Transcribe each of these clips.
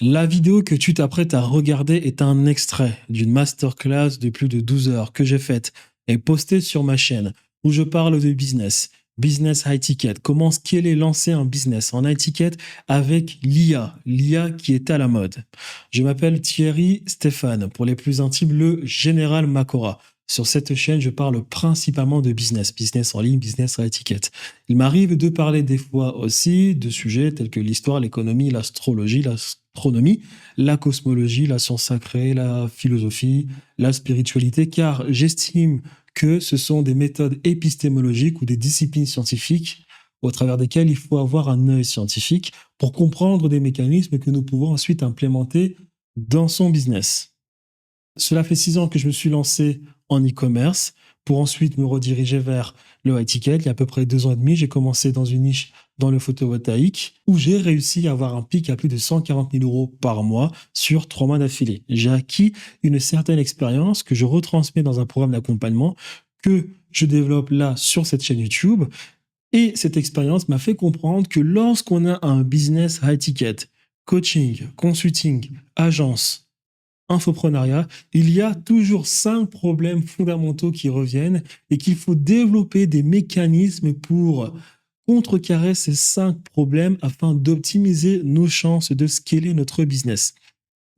La vidéo que tu t'apprêtes à regarder est un extrait d'une masterclass de plus de 12 heures que j'ai faite et postée sur ma chaîne où je parle de business, business high ticket, comment scaler, lancer un business en high ticket avec l'IA qui est à la mode. Je m'appelle Thierry Stéphane, pour les plus intimes, le Général Makora. Sur cette chaîne, je parle principalement de business, business en ligne, business high ticket. Il m'arrive de parler des fois aussi de sujets tels que l'histoire, l'économie, l'astrologie, l'astronomie, la cosmologie, la science sacrée, la philosophie, la spiritualité, car j'estime que ce sont des méthodes épistémologiques ou des disciplines scientifiques au travers desquelles il faut avoir un œil scientifique pour comprendre des mécanismes que nous pouvons ensuite implémenter dans son business. Cela fait 6 ans que je me suis lancé en e-commerce pour ensuite me rediriger vers le high ticket. Il y a à peu près 2 ans et demi, j'ai commencé dans une niche dans le photovoltaïque où j'ai réussi à avoir un pic à plus de 140 000 euros par mois sur 3 mois d'affilée. J'ai acquis une certaine expérience que je retransmets dans un programme d'accompagnement que je développe là sur cette chaîne YouTube. Et cette expérience m'a fait comprendre que lorsqu'on a un business high ticket, coaching, consulting, agence, infoprenariat, il y a toujours 5 problèmes fondamentaux qui reviennent et qu'il faut développer des mécanismes pour contrecarrer ces 5 problèmes afin d'optimiser nos chances de scaler notre business.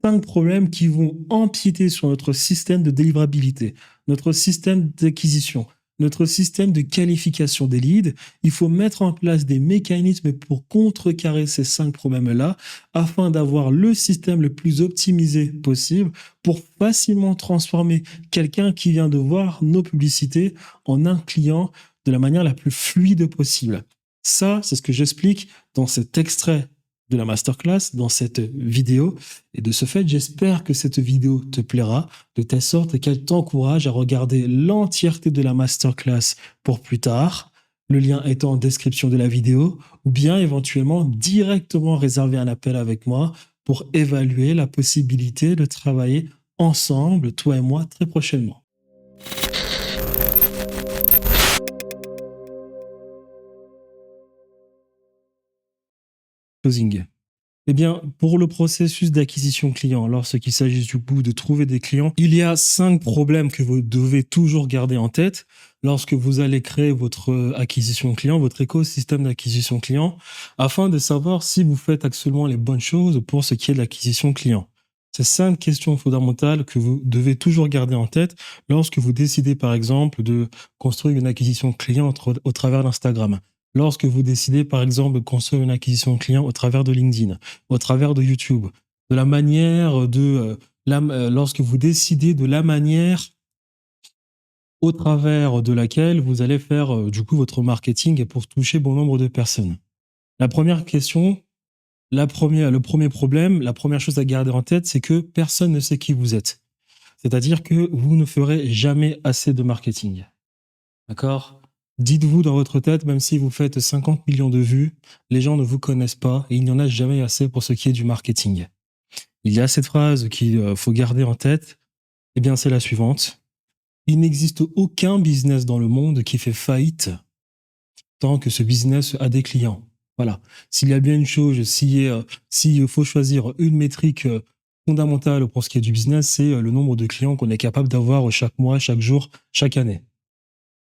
5 problèmes qui vont empiéter sur notre système de délivrabilité, notre système d'acquisition, notre système de qualification des leads. Il faut mettre en place des mécanismes pour contrecarrer ces 5 problèmes-là afin d'avoir le système le plus optimisé possible pour facilement transformer quelqu'un qui vient de voir nos publicités en un client de la manière la plus fluide possible. Ça, c'est ce que j'explique dans cet extrait de la masterclass, dans cette vidéo. Et de ce fait, j'espère que cette vidéo te plaira, de telle sorte qu'elle t'encourage à regarder l'entièreté de la masterclass pour plus tard. Le lien est en description de la vidéo, ou bien éventuellement directement réserver un appel avec moi pour évaluer la possibilité de travailler ensemble, toi et moi, très prochainement. Closing. Eh bien, pour le processus d'acquisition client, lorsqu'il s'agit du coup de trouver des clients, il y a 5 problèmes que vous devez toujours garder en tête lorsque vous allez créer votre acquisition client, votre écosystème d'acquisition client, afin de savoir si vous faites actuellement les bonnes choses pour ce qui est de l'acquisition client. C'est 5 questions fondamentales que vous devez toujours garder en tête lorsque vous décidez, par exemple, de construire une acquisition client au travers d'Instagram. Lorsque vous décidez, par exemple, de construire une acquisition client au travers de LinkedIn, au travers de YouTube, de la manière lorsque vous décidez de la manière au travers de laquelle vous allez faire du coup votre marketing pour toucher bon nombre de personnes. La première question, le premier problème, la première chose à garder en tête, c'est que personne ne sait qui vous êtes. C'est-à-dire que vous ne ferez jamais assez de marketing. D'accord ? Dites-vous dans votre tête, même si vous faites 50 millions de vues, les gens ne vous connaissent pas et il n'y en a jamais assez pour ce qui est du marketing. Il y a cette phrase qu'il faut garder en tête, eh bien c'est la suivante. Il n'existe aucun business dans le monde qui fait faillite tant que ce business a des clients. Voilà. S'il y a bien une chose, s'il faut choisir une métrique fondamentale pour ce qui est du business, c'est le nombre de clients qu'on est capable d'avoir chaque mois, chaque jour, chaque année.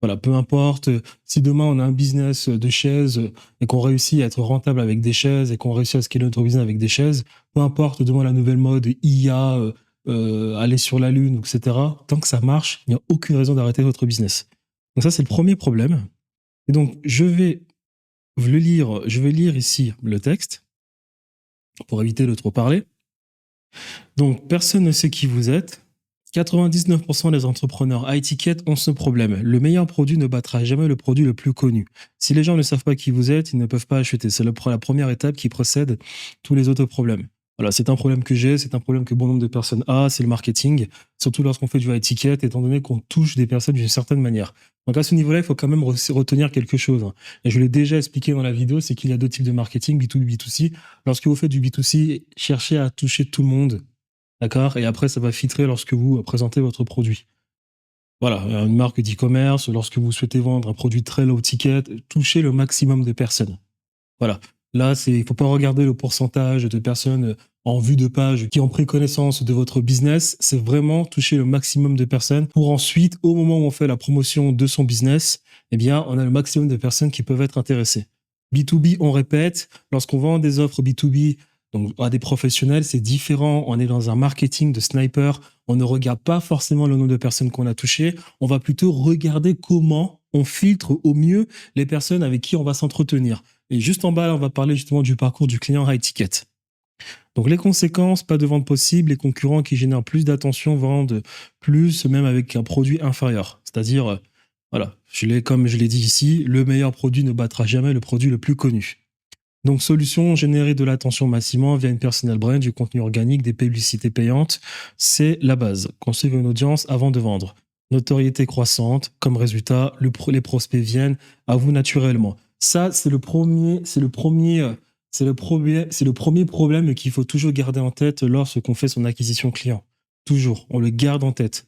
Voilà, peu importe, si demain on a un business de chaises et qu'on réussit à être rentable avec des chaises et qu'on réussit à scaler notre business avec des chaises, peu importe demain la nouvelle mode, IA, aller sur la Lune, etc., tant que ça marche, il n'y a aucune raison d'arrêter votre business. Donc ça, c'est le premier problème. Et donc, je vais lire ici le texte pour éviter de trop parler. Donc, personne ne sait qui vous êtes. 99% des entrepreneurs high ticket ont ce problème. Le meilleur produit ne battra jamais le produit le plus connu. Si les gens ne savent pas qui vous êtes, ils ne peuvent pas acheter. C'est la première étape qui précède tous les autres problèmes. Voilà, c'est un problème que j'ai, c'est un problème que bon nombre de personnes a, c'est le marketing, surtout lorsqu'on fait du high ticket, étant donné qu'on touche des personnes d'une certaine manière. Donc à ce niveau-là, il faut quand même retenir quelque chose. Et je l'ai déjà expliqué dans la vidéo, c'est qu'il y a 2 types de marketing, B2B, B2C. Lorsque vous faites du B2C, cherchez à toucher tout le monde. D'accord ? Et après, ça va filtrer lorsque vous présentez votre produit. Voilà, une marque d'e-commerce, lorsque vous souhaitez vendre un produit très low ticket, touchez le maximum de personnes. Voilà. Là, il ne faut pas regarder le pourcentage de personnes en vue de page, qui ont pris connaissance de votre business, c'est vraiment toucher le maximum de personnes pour ensuite, au moment où on fait la promotion de son business, eh bien, on a le maximum de personnes qui peuvent être intéressées. B2B, on répète, lorsqu'on vend des offres B2B, donc à des professionnels, c'est différent. On est dans un marketing de sniper. On ne regarde pas forcément le nombre de personnes qu'on a touchées. On va plutôt regarder comment on filtre au mieux les personnes avec qui on va s'entretenir. Et juste en bas, là, on va parler justement du parcours du client high ticket. Donc les conséquences, pas de vente possible, les concurrents qui génèrent plus d'attention vendent plus, même avec un produit inférieur. C'est-à-dire, voilà, comme je l'ai dit ici, le meilleur produit ne battra jamais le produit le plus connu. Donc, solution, générer de l'attention massivement via une personal brand, du contenu organique, des publicités payantes, c'est la base. Construire une audience avant de vendre. Notoriété croissante, comme résultat, les prospects viennent à vous naturellement. Ça, c'est le premier problème qu'il faut toujours garder en tête lorsqu'on fait son acquisition client. Toujours, on le garde en tête.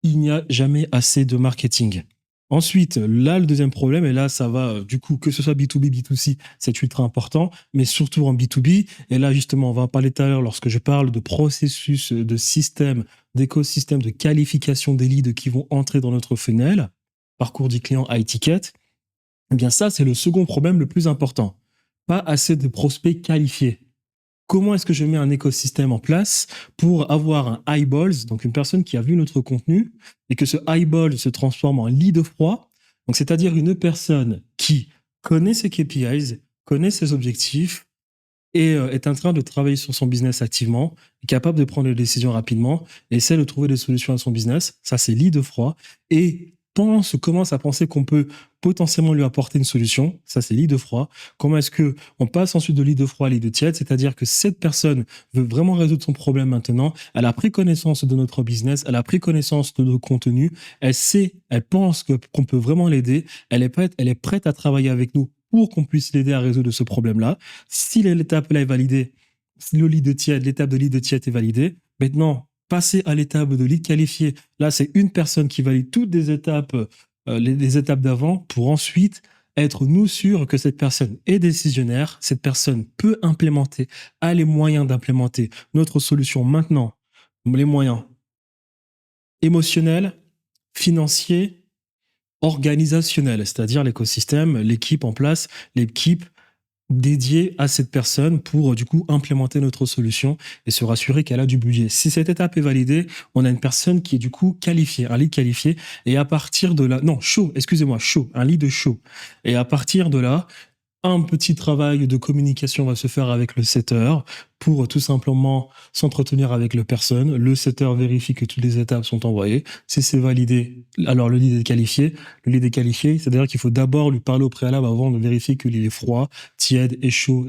Il n'y a jamais assez de marketing. Ensuite, là, le deuxième problème, et là, ça va, du coup, que ce soit B2B, B2C, c'est ultra important, mais surtout en B2B. Et là, justement, on va en parler tout à l'heure lorsque je parle de processus, de système, d'écosystème, de qualification des leads qui vont entrer dans notre funnel, parcours du client high ticket. Eh bien, ça, c'est le second problème le plus important. Pas assez de prospects qualifiés. Comment est-ce que je mets un écosystème en place pour avoir un eyeballs, donc une personne qui a vu notre contenu, et que ce eyeball se transforme en lead froid, donc c'est-à-dire une personne qui connaît ses KPIs, connaît ses objectifs, et est en train de travailler sur son business activement, est capable de prendre des décisions rapidement, et essaie de trouver des solutions à son business. Ça, c'est lead froid. Et commence à penser qu'on peut potentiellement lui apporter une solution. Ça, c'est lead froid. Comment est-ce que on passe ensuite de lead froid à lead tiède? C'est-à-dire que cette personne veut vraiment résoudre son problème maintenant. Elle a pris connaissance de notre business. Elle a pris connaissance de nos contenus. Elle pense qu'on peut vraiment l'aider. Elle est prête à travailler avec nous pour qu'on puisse l'aider à résoudre ce problème-là. Si l'étape-là est validée, si l'étape de lead tiède est validée, maintenant, passer à l'étape de lead qualifié. Là, c'est une personne qui valide toutes les étapes d'avant pour ensuite être nous sûrs que cette personne est décisionnaire, cette personne peut implémenter, a les moyens d'implémenter notre solution maintenant, les moyens émotionnels, financiers, organisationnels, c'est-à-dire l'écosystème, l'équipe en place, l'équipe dédiée à cette personne pour du coup implémenter notre solution et se rassurer qu'elle a du budget. Si cette étape est validée, on a une personne qui est du coup qualifiée, un lead qualifié, et à partir de là, non, chaud, un lead chaud. Et à partir de là, un petit travail de communication va se faire avec le setter pour tout simplement s'entretenir avec le personne. Le setter vérifie que toutes les étapes sont envoyées. Si c'est validé, alors le lead est qualifié. Le lead est qualifié, c'est-à-dire qu'il faut d'abord lui parler au préalable avant de vérifier qu'il est froid, tiède et chaud.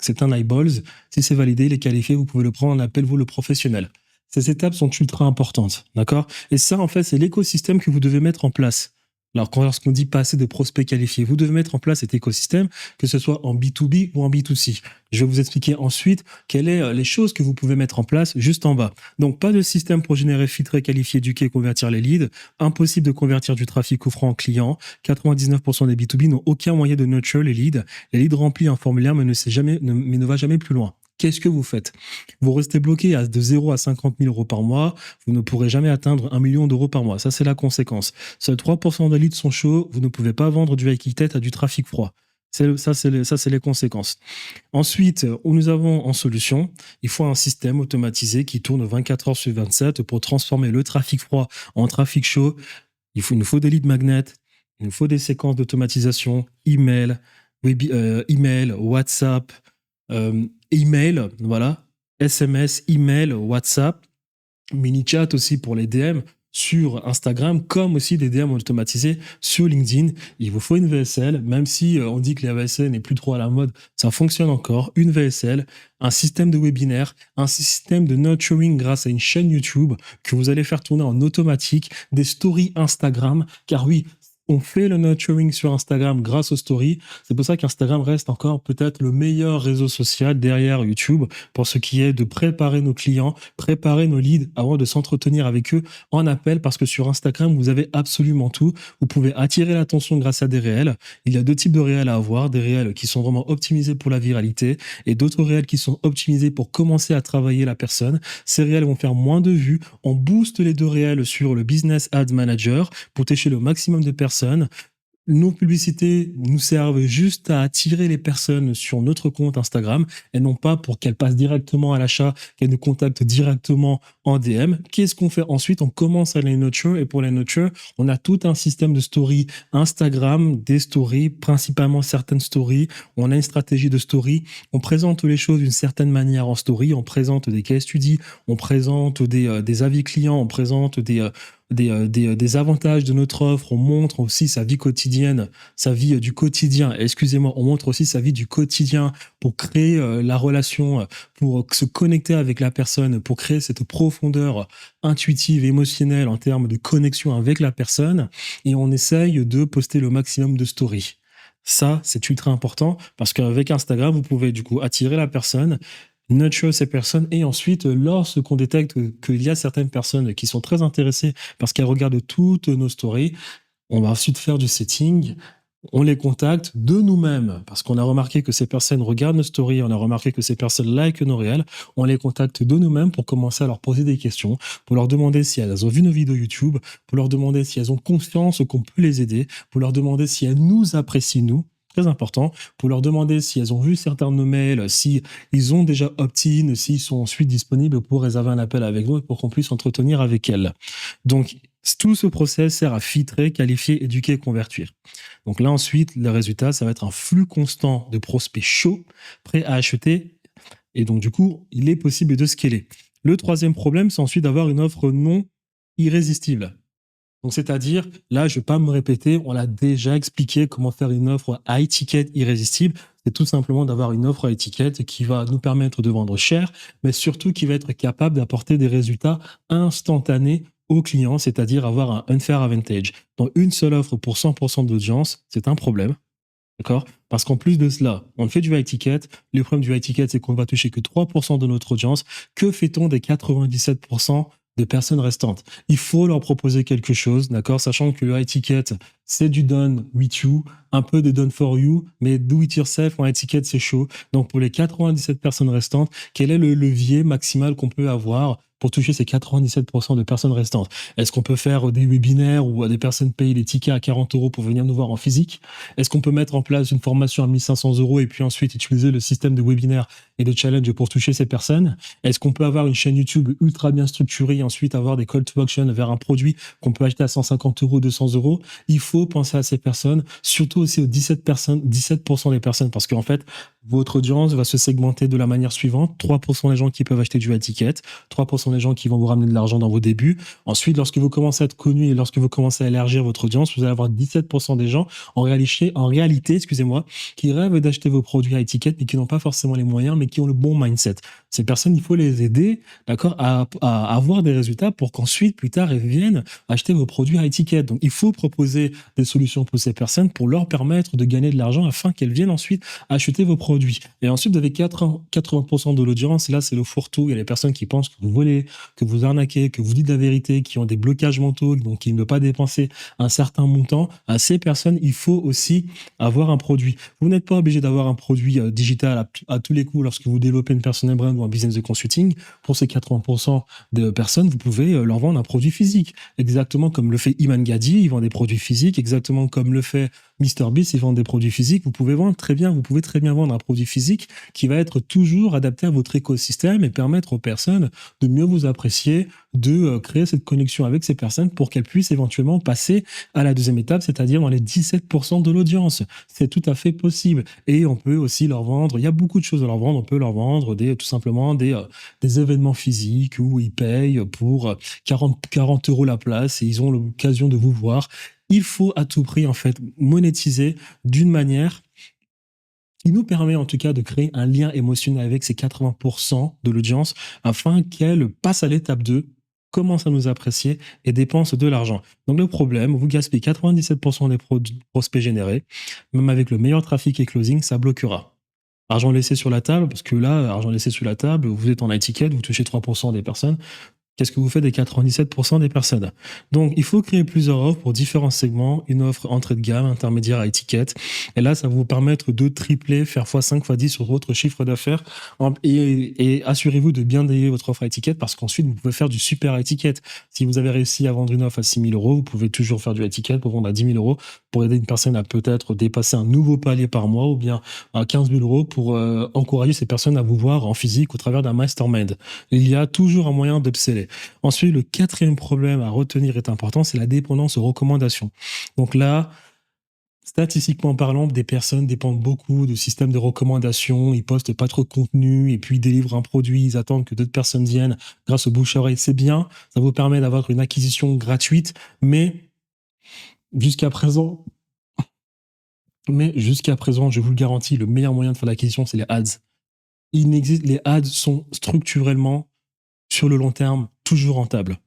C'est un eyeballs. Si c'est validé, il est qualifié, vous pouvez le prendre, on appelle vous le professionnel. Ces étapes sont ultra importantes, d'accord? Et ça, en fait, c'est l'écosystème que vous devez mettre en place. Alors, lorsqu'on dit pas assez de prospects qualifiés, vous devez mettre en place cet écosystème, que ce soit en B2B ou en B2C. Je vais vous expliquer ensuite quelles sont les choses que vous pouvez mettre en place juste en bas. Donc, pas de système pour générer, filtrer, qualifier, éduquer, convertir les leads. Impossible de convertir du trafic offrant en client. 99% des B2B n'ont aucun moyen de nurture les leads. Les leads remplissent un formulaire, mais ne va jamais plus loin. Qu'est-ce que vous faites? Vous restez bloqué de 0 à 50 000 euros par mois. Vous ne pourrez jamais atteindre 1 million d'euros par mois. Ça, c'est la conséquence. Seuls 3% des leads sont chauds. Vous ne pouvez pas vendre du high ticket à du trafic froid. Ça, c'est les conséquences. Ensuite, nous avons en solution, il faut un système automatisé qui tourne 24 heures sur 27 pour transformer le trafic froid en trafic chaud. Il nous faut des leads magnets. Il nous faut des séquences d'automatisation, email, WhatsApp, email, voilà, SMS, email, WhatsApp, mini chat aussi pour les DM sur Instagram, comme aussi des DM automatisés sur LinkedIn. Il vous faut une VSL, même si on dit que la VSL n'est plus trop à la mode, ça fonctionne encore. Une VSL, un système de webinaire, un système de nurturing grâce à une chaîne YouTube que vous allez faire tourner en automatique, des stories Instagram, car oui, On fait le nurturing sur Instagram grâce aux stories. C'est pour ça qu'Instagram reste encore peut-être le meilleur réseau social derrière YouTube pour ce qui est de préparer nos clients, préparer nos leads avant de s'entretenir avec eux en appel, parce que sur Instagram, vous avez absolument tout. Vous pouvez attirer l'attention grâce à des réels. Il y a deux types de réels à avoir, des réels qui sont vraiment optimisés pour la viralité et d'autres réels qui sont optimisés pour commencer à travailler la personne. Ces réels vont faire moins de vues. On booste les deux réels sur le Business Ad Manager pour toucher le maximum de personnes. Nos publicités nous servent juste à attirer les personnes sur notre compte Instagram et non pas pour qu'elles passent directement à l'achat, qu'elles nous contactent directement en DM. Qu'est-ce qu'on fait ensuite? On commence à les nurture, et pour les nurture, on a tout un système de stories Instagram, des stories, principalement certaines stories. On a une stratégie de story. On présente les choses d'une certaine manière en story. On présente des case studies, on présente des avis clients, on présente des avantages de notre offre, on montre aussi sa vie quotidienne, sa vie du quotidien, excusez-moi, on montre aussi sa vie du quotidien pour créer la relation, pour se connecter avec la personne, pour créer cette profondeur intuitive et émotionnelle en termes de connexion avec la personne, et on essaye de poster le maximum de stories. Ça, c'est ultra important parce qu'avec Instagram, vous pouvez du coup attirer la personne, nurture ces personnes, et ensuite, lorsqu'on détecte qu'il y a certaines personnes qui sont très intéressées parce qu'elles regardent toutes nos stories, on va ensuite faire du setting. On les contacte de nous-mêmes parce qu'on a remarqué que ces personnes regardent nos stories, on a remarqué que ces personnes like nos réels. On les contacte de nous-mêmes pour commencer à leur poser des questions, pour leur demander si elles ont vu nos vidéos YouTube, pour leur demander si elles ont confiance qu'on peut les aider, pour leur demander si elles nous apprécient, nous. Très important, pour leur demander si elles ont vu certains de nos mails, si ils ont déjà opt-in, s'ils sont ensuite disponibles pour réserver un appel avec nous et pour qu'on puisse s'entretenir avec elles. Donc, tout ce process sert à filtrer, qualifier, éduquer, convertir. Donc là, ensuite, le résultat, ça va être un flux constant de prospects chauds, prêts à acheter. Et donc, du coup, il est possible de scaler. Le troisième problème, c'est ensuite d'avoir une offre non irrésistible. Donc, c'est-à-dire, là, je ne vais pas me répéter, on l'a déjà expliqué comment faire une offre high ticket irrésistible. C'est tout simplement d'avoir une offre high ticket qui va nous permettre de vendre cher, mais surtout qui va être capable d'apporter des résultats instantanés aux clients, c'est-à-dire avoir un unfair advantage. Dans une seule offre pour 100% d'audience, c'est un problème. D'accord? Parce qu'en plus de cela, on fait du high ticket. Le problème du high ticket, c'est qu'on va toucher que 3% de notre audience. Que fait-on des 97% de personnes restantes? Il faut leur proposer quelque chose, d'accord? Sachant que le high ticket, c'est du done with you, un peu de done for you, mais do it yourself en high ticket, c'est chaud. Donc, pour les 97 personnes restantes, quel est le levier maximal qu'on peut avoir pour toucher ces 97% de personnes restantes? Est-ce qu'on peut faire des webinaires où des personnes payent les tickets à 40 € pour venir nous voir en physique? Est-ce qu'on peut mettre en place une formation à 1500 € et puis ensuite utiliser le système de webinaire et de challenge pour toucher ces personnes? Est-ce qu'on peut avoir une chaîne YouTube ultra bien structurée et ensuite avoir des call to action vers un produit qu'on peut acheter à 150 €, 200 €? Il faut penser à ces personnes, surtout aussi aux 17% des personnes, parce qu'en fait, votre audience va se segmenter de la manière suivante. 3% des gens qui peuvent acheter du high ticket, 3% des gens qui vont vous ramener de l'argent dans vos débuts. Ensuite, lorsque vous commencez à être connu et lorsque vous commencez à élargir votre audience, vous allez avoir 17% des gens en réalité, excusez-moi, qui rêvent d'acheter vos produits high ticket, mais qui n'ont pas forcément les moyens, mais qui ont le bon mindset. Ces personnes, il faut les aider, d'accord, à avoir des résultats pour qu'ensuite, plus tard, elles viennent acheter vos produits high ticket. Donc, il faut proposer des solutions pour ces personnes pour leur permettre de gagner de l'argent afin qu'elles viennent ensuite acheter vos produits. Et ensuite, vous avez 80% de l'audience, et là, c'est le fourre-tout. Il y a les personnes qui pensent que vous volez, que vous arnaquez, que vous dites la vérité, qui ont des blocages mentaux, donc qui ne veulent pas dépenser un certain montant. À ces personnes, il faut aussi avoir un produit. Vous n'êtes pas obligé d'avoir un produit digital à tous les coups lorsque vous développez une personal brand ou un business de consulting. Pour ces 80% de personnes, vous pouvez leur vendre un produit physique. Exactement comme le fait Iman Gadi, il vend des produits physiques. Exactement comme le fait MrBeast, il vend des produits physiques. Vous pouvez très bien vendre un produit physique qui va être toujours adapté à votre écosystème et permettre aux personnes de mieux vous apprécier, de créer cette connexion avec ces personnes pour qu'elles puissent éventuellement passer à la deuxième étape, c'est-à-dire dans les 17% de l'audience. C'est tout à fait possible. Et on peut aussi leur vendre, il y a beaucoup de choses à leur vendre, on peut leur vendre tout simplement des événements physiques où ils payent pour 40 € la place et ils ont l'occasion de vous voir. Il faut à tout prix, en fait, monétiser d'une manière qui nous permet en tout cas de créer un lien émotionnel avec ces 80% de l'audience afin qu'elle passe à l'étape 2 commencent à nous apprécier et dépensent de l'argent. Donc le problème, vous gaspillez 97% des prospects générés, même avec le meilleur trafic et closing, ça bloquera. Argent laissé sur la table, parce que là, argent laissé sur la table, vous êtes en étiquette, vous touchez 3% des personnes. Qu'est-ce que vous faites des 97% des personnes? Donc, il faut créer plusieurs offres pour différents segments, une offre entrée de gamme, intermédiaire à étiquette. Et là, ça va vous permettre de tripler, faire x5, x10 sur votre chiffre d'affaires. Et assurez-vous de bien délier votre offre à étiquette parce qu'ensuite, vous pouvez faire du super à étiquette. Si vous avez réussi à vendre une offre à 6 000 euros, vous pouvez toujours faire du étiquette pour vendre à 10 000 euros pour aider une personne à peut-être dépasser un nouveau palier par mois ou bien à 15 000 euros pour encourager ces personnes à vous voir en physique au travers d'un mastermind. Il y a toujours un moyen d'upseller. Ensuite, le quatrième problème à retenir est important, c'est la dépendance aux recommandations. Donc là, statistiquement parlant, des personnes dépendent beaucoup de systèmes de recommandation, ils postent pas trop de contenu et puis ils délivrent un produit, ils attendent que d'autres personnes viennent grâce au bouche à oreille. C'est bien, ça vous permet d'avoir une acquisition gratuite, mais jusqu'à présent, je vous le garantis, le meilleur moyen de faire l'acquisition, c'est les ads. Les ads sont structurellement sur le long terme, toujours rentable.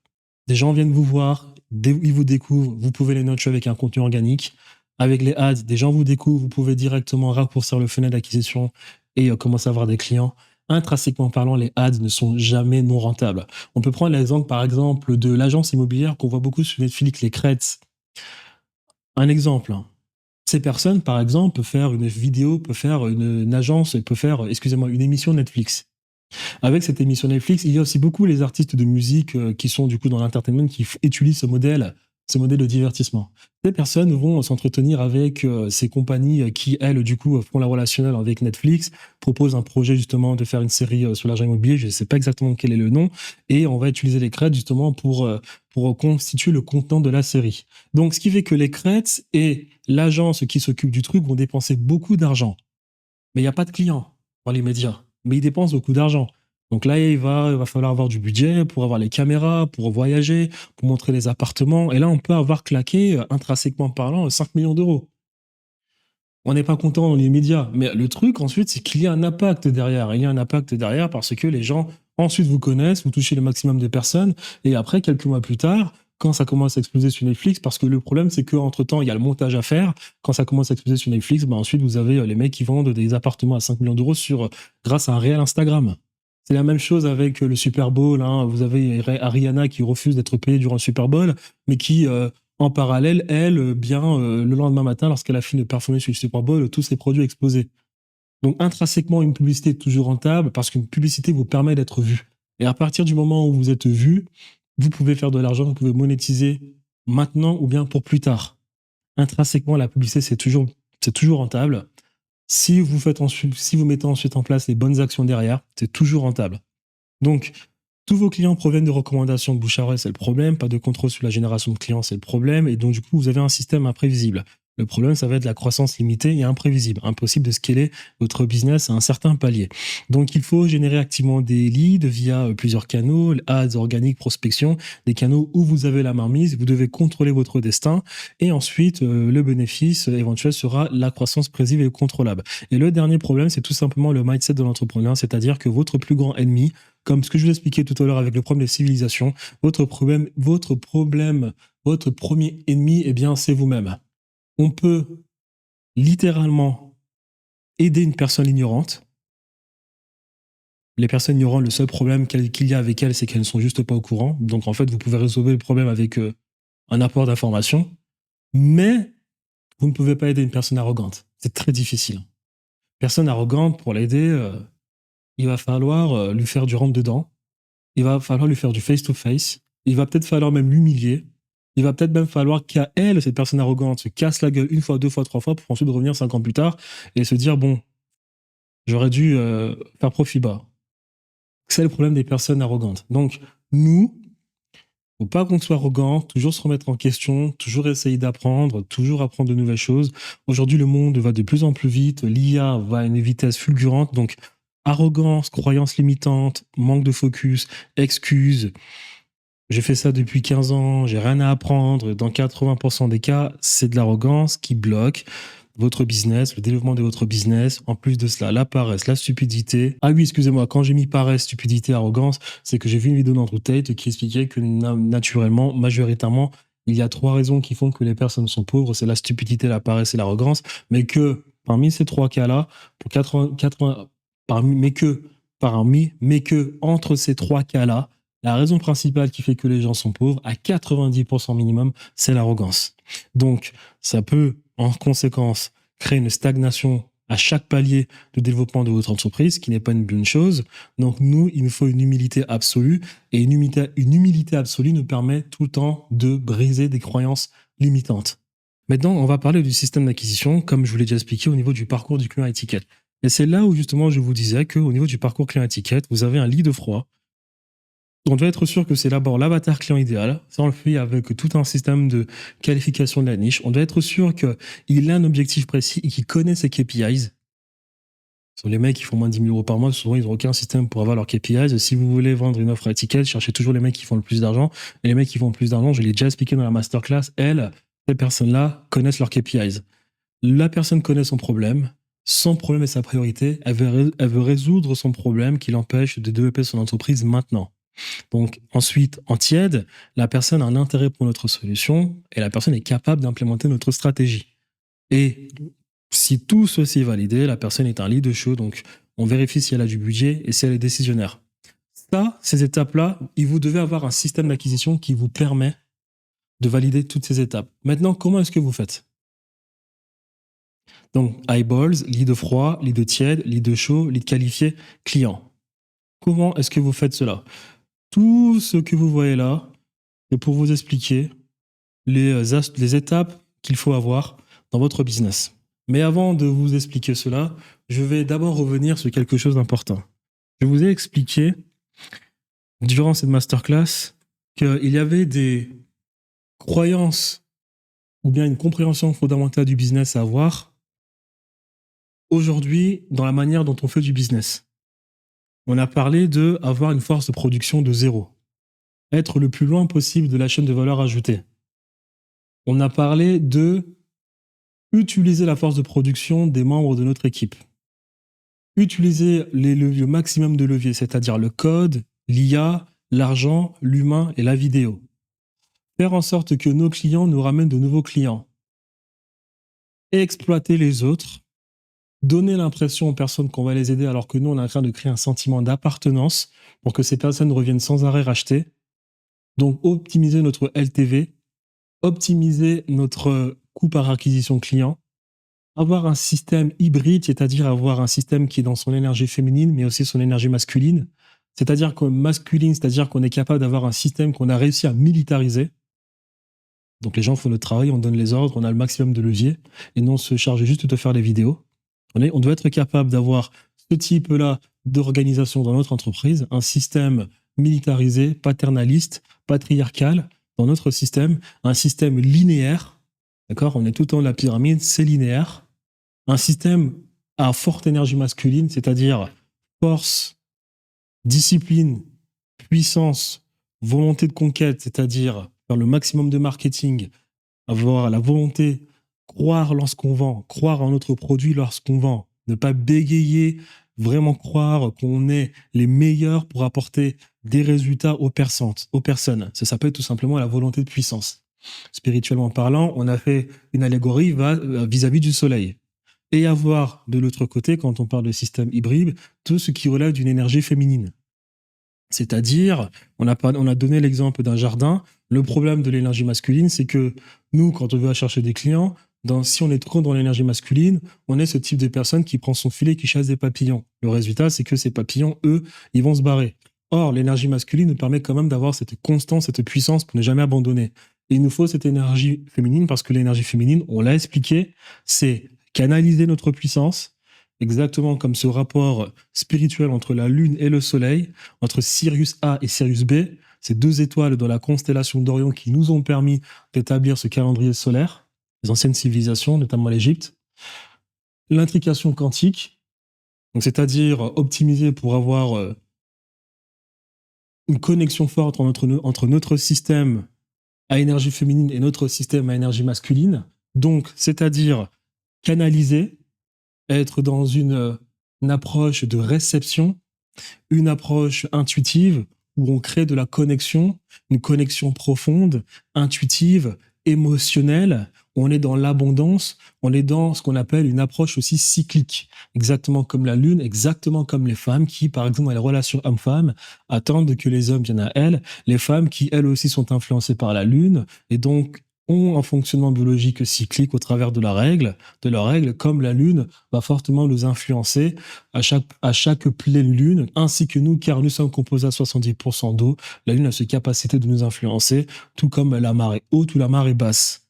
Des gens viennent vous voir, ils vous découvrent, vous pouvez les nurturer avec un contenu organique. Avec les ads, des gens vous découvrent, vous pouvez directement raccourcir le funnel d'acquisition et commencer à avoir des clients. Intrinsèquement parlant, les ads ne sont jamais non rentables. On peut prendre l'exemple, par exemple, de l'agence immobilière qu'on voit beaucoup sur Netflix, les Creds. Un exemple. Ces personnes, par exemple, peuvent faire une vidéo, peuvent faire une agence, peuvent faire, une émission Netflix. Avec cette émission Netflix, il y a aussi beaucoup les artistes de musique qui sont du coup dans l'entertainment qui utilisent ce modèle de divertissement. Ces personnes vont s'entretenir avec ces compagnies qui, elles, du coup, font la relationnelle avec Netflix, proposent un projet justement de faire une série sur l'argent immobilier, je ne sais pas exactement quel est le nom, et on va utiliser les creds justement pour constituer le contenant de la série. Donc, ce qui fait que les creds et l'agence qui s'occupe du truc vont dépenser beaucoup d'argent. Mais il n'y a pas de clients dans les médias. Mais ils dépensent beaucoup d'argent. Donc là, il va falloir avoir du budget pour avoir les caméras, pour voyager, pour montrer les appartements. Et là, on peut avoir claqué, intrinsèquement parlant, 5 millions d'euros. On n'est pas content dans les médias. Mais le truc, ensuite, c'est qu'il y a un impact derrière. Il y a un impact derrière parce que les gens, ensuite, vous connaissent, vous touchez le maximum de personnes. Et après, quelques mois plus tard, quand ça commence à exploser sur Netflix, parce que le problème, c'est qu'entre-temps, il y a le montage à faire. Quand ça commence à exploser sur Netflix, ensuite, vous avez les mecs qui vendent des appartements à 5 millions d'euros grâce à un réel Instagram. C'est la même chose avec le Super Bowl. Vous avez Ariana qui refuse d'être payée durant le Super Bowl, mais qui, en parallèle, elle, le lendemain matin, lorsqu'elle a fini de performer sur le Super Bowl, tous ses produits explosés. Donc, intrinsèquement, une publicité est toujours rentable parce qu'une publicité vous permet d'être vu. Et à partir du moment où vous êtes vu, vous pouvez faire de l'argent, vous pouvez monétiser maintenant ou bien pour plus tard. Intrinsèquement, la publicité, c'est toujours rentable. Si vous mettez ensuite en place les bonnes actions derrière, c'est toujours rentable. Donc, tous vos clients proviennent de recommandations de bouche à oreille, c'est le problème. Pas de contrôle sur la génération de clients, c'est le problème. Et donc, du coup, vous avez un système imprévisible. Le problème, ça va être la croissance limitée et imprévisible. Impossible de scaler votre business à un certain palier. Donc, il faut générer activement des leads via plusieurs canaux, ads, organiques, prospection, des canaux où vous avez la main mise. Vous devez contrôler votre destin. Et ensuite, le bénéfice éventuel sera la croissance prévisible et contrôlable. Et le dernier problème, c'est tout simplement le mindset de l'entrepreneur, c'est-à-dire que votre plus grand ennemi, comme ce que je vous expliquais tout à l'heure avec le problème des civilisations, votre premier ennemi, eh bien, c'est vous-même. On peut littéralement aider une personne ignorante. Les personnes ignorantes, le seul problème qu'il y a avec elles, c'est qu'elles ne sont juste pas au courant. Donc, en fait, vous pouvez résoudre le problème avec un apport d'information. Mais vous ne pouvez pas aider une personne arrogante. C'est très difficile. Personne arrogante, pour l'aider, il va falloir lui faire du rentre-dedans. Il va falloir lui faire du face-to-face. Il va peut-être falloir même l'humilier. Il va peut-être même falloir qu'à elle, cette personne arrogante, se casse la gueule une fois, deux fois, trois fois pour ensuite revenir 5 ans plus tard et se dire, bon, j'aurais dû faire profit bas. C'est le problème des personnes arrogantes. Donc, nous, faut pas qu'on soit arrogant, toujours se remettre en question, toujours essayer d'apprendre, toujours apprendre de nouvelles choses. Aujourd'hui, le monde va de plus en plus vite, l'IA va à une vitesse fulgurante, donc arrogance, croyances limitantes, manque de focus, excuses. J'ai fait ça depuis 15 ans, j'ai rien à apprendre. Dans 80% des cas, c'est de l'arrogance qui bloque. votre business, le développement de votre business. En plus de cela, la paresse, la stupidité. Ah oui, excusez-moi, quand j'ai mis paresse, stupidité, arrogance, c'est que j'ai vu une vidéo d'Andrew Tate qui expliquait que naturellement, majoritairement, il y a 3 raisons qui font que les personnes sont pauvres. C'est la stupidité, la paresse et l'arrogance. Mais que parmi ces 3 cas-là, pour 80, mais que entre ces 3 cas-là, la raison principale qui fait que les gens sont pauvres, à 90% minimum, c'est l'arrogance. Donc, ça peut, en conséquence, créer une stagnation à chaque palier de développement de votre entreprise, ce qui n'est pas une bonne chose. Donc, il nous faut une humilité absolue. Et une humilité absolue nous permet tout le temps de briser des croyances limitantes. Maintenant, on va parler du système d'acquisition, comme je vous l'ai déjà expliqué, au niveau du parcours du client étiquette. Et c'est là où, justement, je vous disais qu'au niveau du parcours client étiquette, vous avez un lit de froid. On doit être sûr que c'est d'abord l'avatar client idéal. Ça, on le fait avec tout un système de qualification de la niche. On doit être sûr qu'il a un objectif précis et qu'il connaît ses KPIs. Ce sont les mecs qui font moins de 10 000 euros par mois. Souvent, ils n'ont aucun système pour avoir leurs KPIs. Si vous voulez vendre une offre à étiquette, cherchez toujours les mecs qui font le plus d'argent. Et les mecs qui font le plus d'argent, je l'ai déjà expliqué dans la masterclass, ces personnes-là connaissent leurs KPIs. La personne connaît son problème. Son problème est sa priorité. Elle veut résoudre son problème qui l'empêche de développer son entreprise maintenant. Donc ensuite, en tiède, la personne a un intérêt pour notre solution et la personne est capable d'implémenter notre stratégie. Et si tout ceci est validé, la personne est un lead show, donc on vérifie si elle a du budget et si elle est décisionnaire. Ça, ces étapes-là, vous devez avoir un système d'acquisition qui vous permet de valider toutes ces étapes. Maintenant, comment est-ce que vous faites ? Donc, eyeballs, lead froid, lead tiède, lead chaud, lead qualifié, client. Comment est-ce que vous faites cela ? Tout ce que vous voyez là, c'est pour vous expliquer les étapes qu'il faut avoir dans votre business. Mais avant de vous expliquer cela, je vais d'abord revenir sur quelque chose d'important. Je vous ai expliqué, durant cette masterclass, qu'il y avait des croyances ou bien une compréhension fondamentale du business à avoir aujourd'hui dans la manière dont on fait du business. On a parlé d'avoir une force de production de 0. Être le plus loin possible de la chaîne de valeur ajoutée. On a parlé de utiliser la force de production des membres de notre équipe. Utiliser le maximum de leviers, c'est-à-dire le code, l'IA, l'argent, l'humain et la vidéo. Faire en sorte que nos clients nous ramènent de nouveaux clients. Exploiter les autres. Donner l'impression aux personnes qu'on va les aider alors que nous, on est en train de créer un sentiment d'appartenance pour que ces personnes reviennent sans arrêt racheter. Donc, optimiser notre LTV, optimiser notre coût par acquisition client, avoir un système hybride, c'est-à-dire avoir un système qui est dans son énergie féminine, mais aussi son énergie masculine. C'est-à-dire qu'on est capable d'avoir un système qu'on a réussi à militariser. Donc, les gens font le travail, on donne les ordres, on a le maximum de leviers, et non se charger juste de faire les vidéos. On doit être capable d'avoir ce type-là d'organisation dans notre entreprise, un système militarisé, paternaliste, patriarcal dans notre système, un système linéaire, d'accord ? On est tout en haut de la pyramide, c'est linéaire. Un système à forte énergie masculine, c'est-à-dire force, discipline, puissance, volonté de conquête, c'est-à-dire faire le maximum de marketing, avoir la volonté, croire lorsqu'on vend, croire en notre produit lorsqu'on vend, ne pas bégayer, vraiment croire qu'on est les meilleurs pour apporter des résultats aux personnes. Ça s'appelle tout simplement la volonté de puissance. Spirituellement parlant, on a fait une allégorie vis-à-vis du soleil. Et avoir de l'autre côté, quand on parle de système hybride, tout ce qui relève d'une énergie féminine. C'est-à-dire, on a donné l'exemple d'un jardin. Le problème de l'énergie masculine, c'est que nous, quand on veut chercher des clients, si on est trop dans l'énergie masculine, on est ce type de personne qui prend son filet et qui chasse des papillons. Le résultat, c'est que ces papillons, eux, ils vont se barrer. Or, l'énergie masculine nous permet quand même d'avoir cette constance, cette puissance pour ne jamais abandonner. Et il nous faut cette énergie féminine parce que l'énergie féminine, on l'a expliqué, c'est canaliser notre puissance, exactement comme ce rapport spirituel entre la Lune et le Soleil, entre Sirius A et Sirius B, ces 2 étoiles dans la constellation d'Orion qui nous ont permis d'établir ce calendrier solaire, les anciennes civilisations, notamment l'Égypte. L'intrication quantique, donc c'est-à-dire optimiser pour avoir une connexion forte entre notre système à énergie féminine et notre système à énergie masculine. Donc, c'est-à-dire canaliser, être dans une approche de réception, une approche intuitive où on crée de la connexion, une connexion profonde, intuitive, émotionnelle. On est dans l'abondance, on est dans ce qu'on appelle une approche aussi cyclique, exactement comme la lune, exactement comme les femmes qui, par exemple, dans les relations hommes-femmes, attendent que les hommes viennent à elles, les femmes qui, elles aussi, sont influencées par la lune et donc ont un fonctionnement biologique cyclique au travers de leur règle, comme la lune va fortement nous influencer à chaque pleine lune, ainsi que nous, car nous sommes composés à 70% d'eau. La lune a cette capacité de nous influencer, tout comme la marée haute ou la marée basse.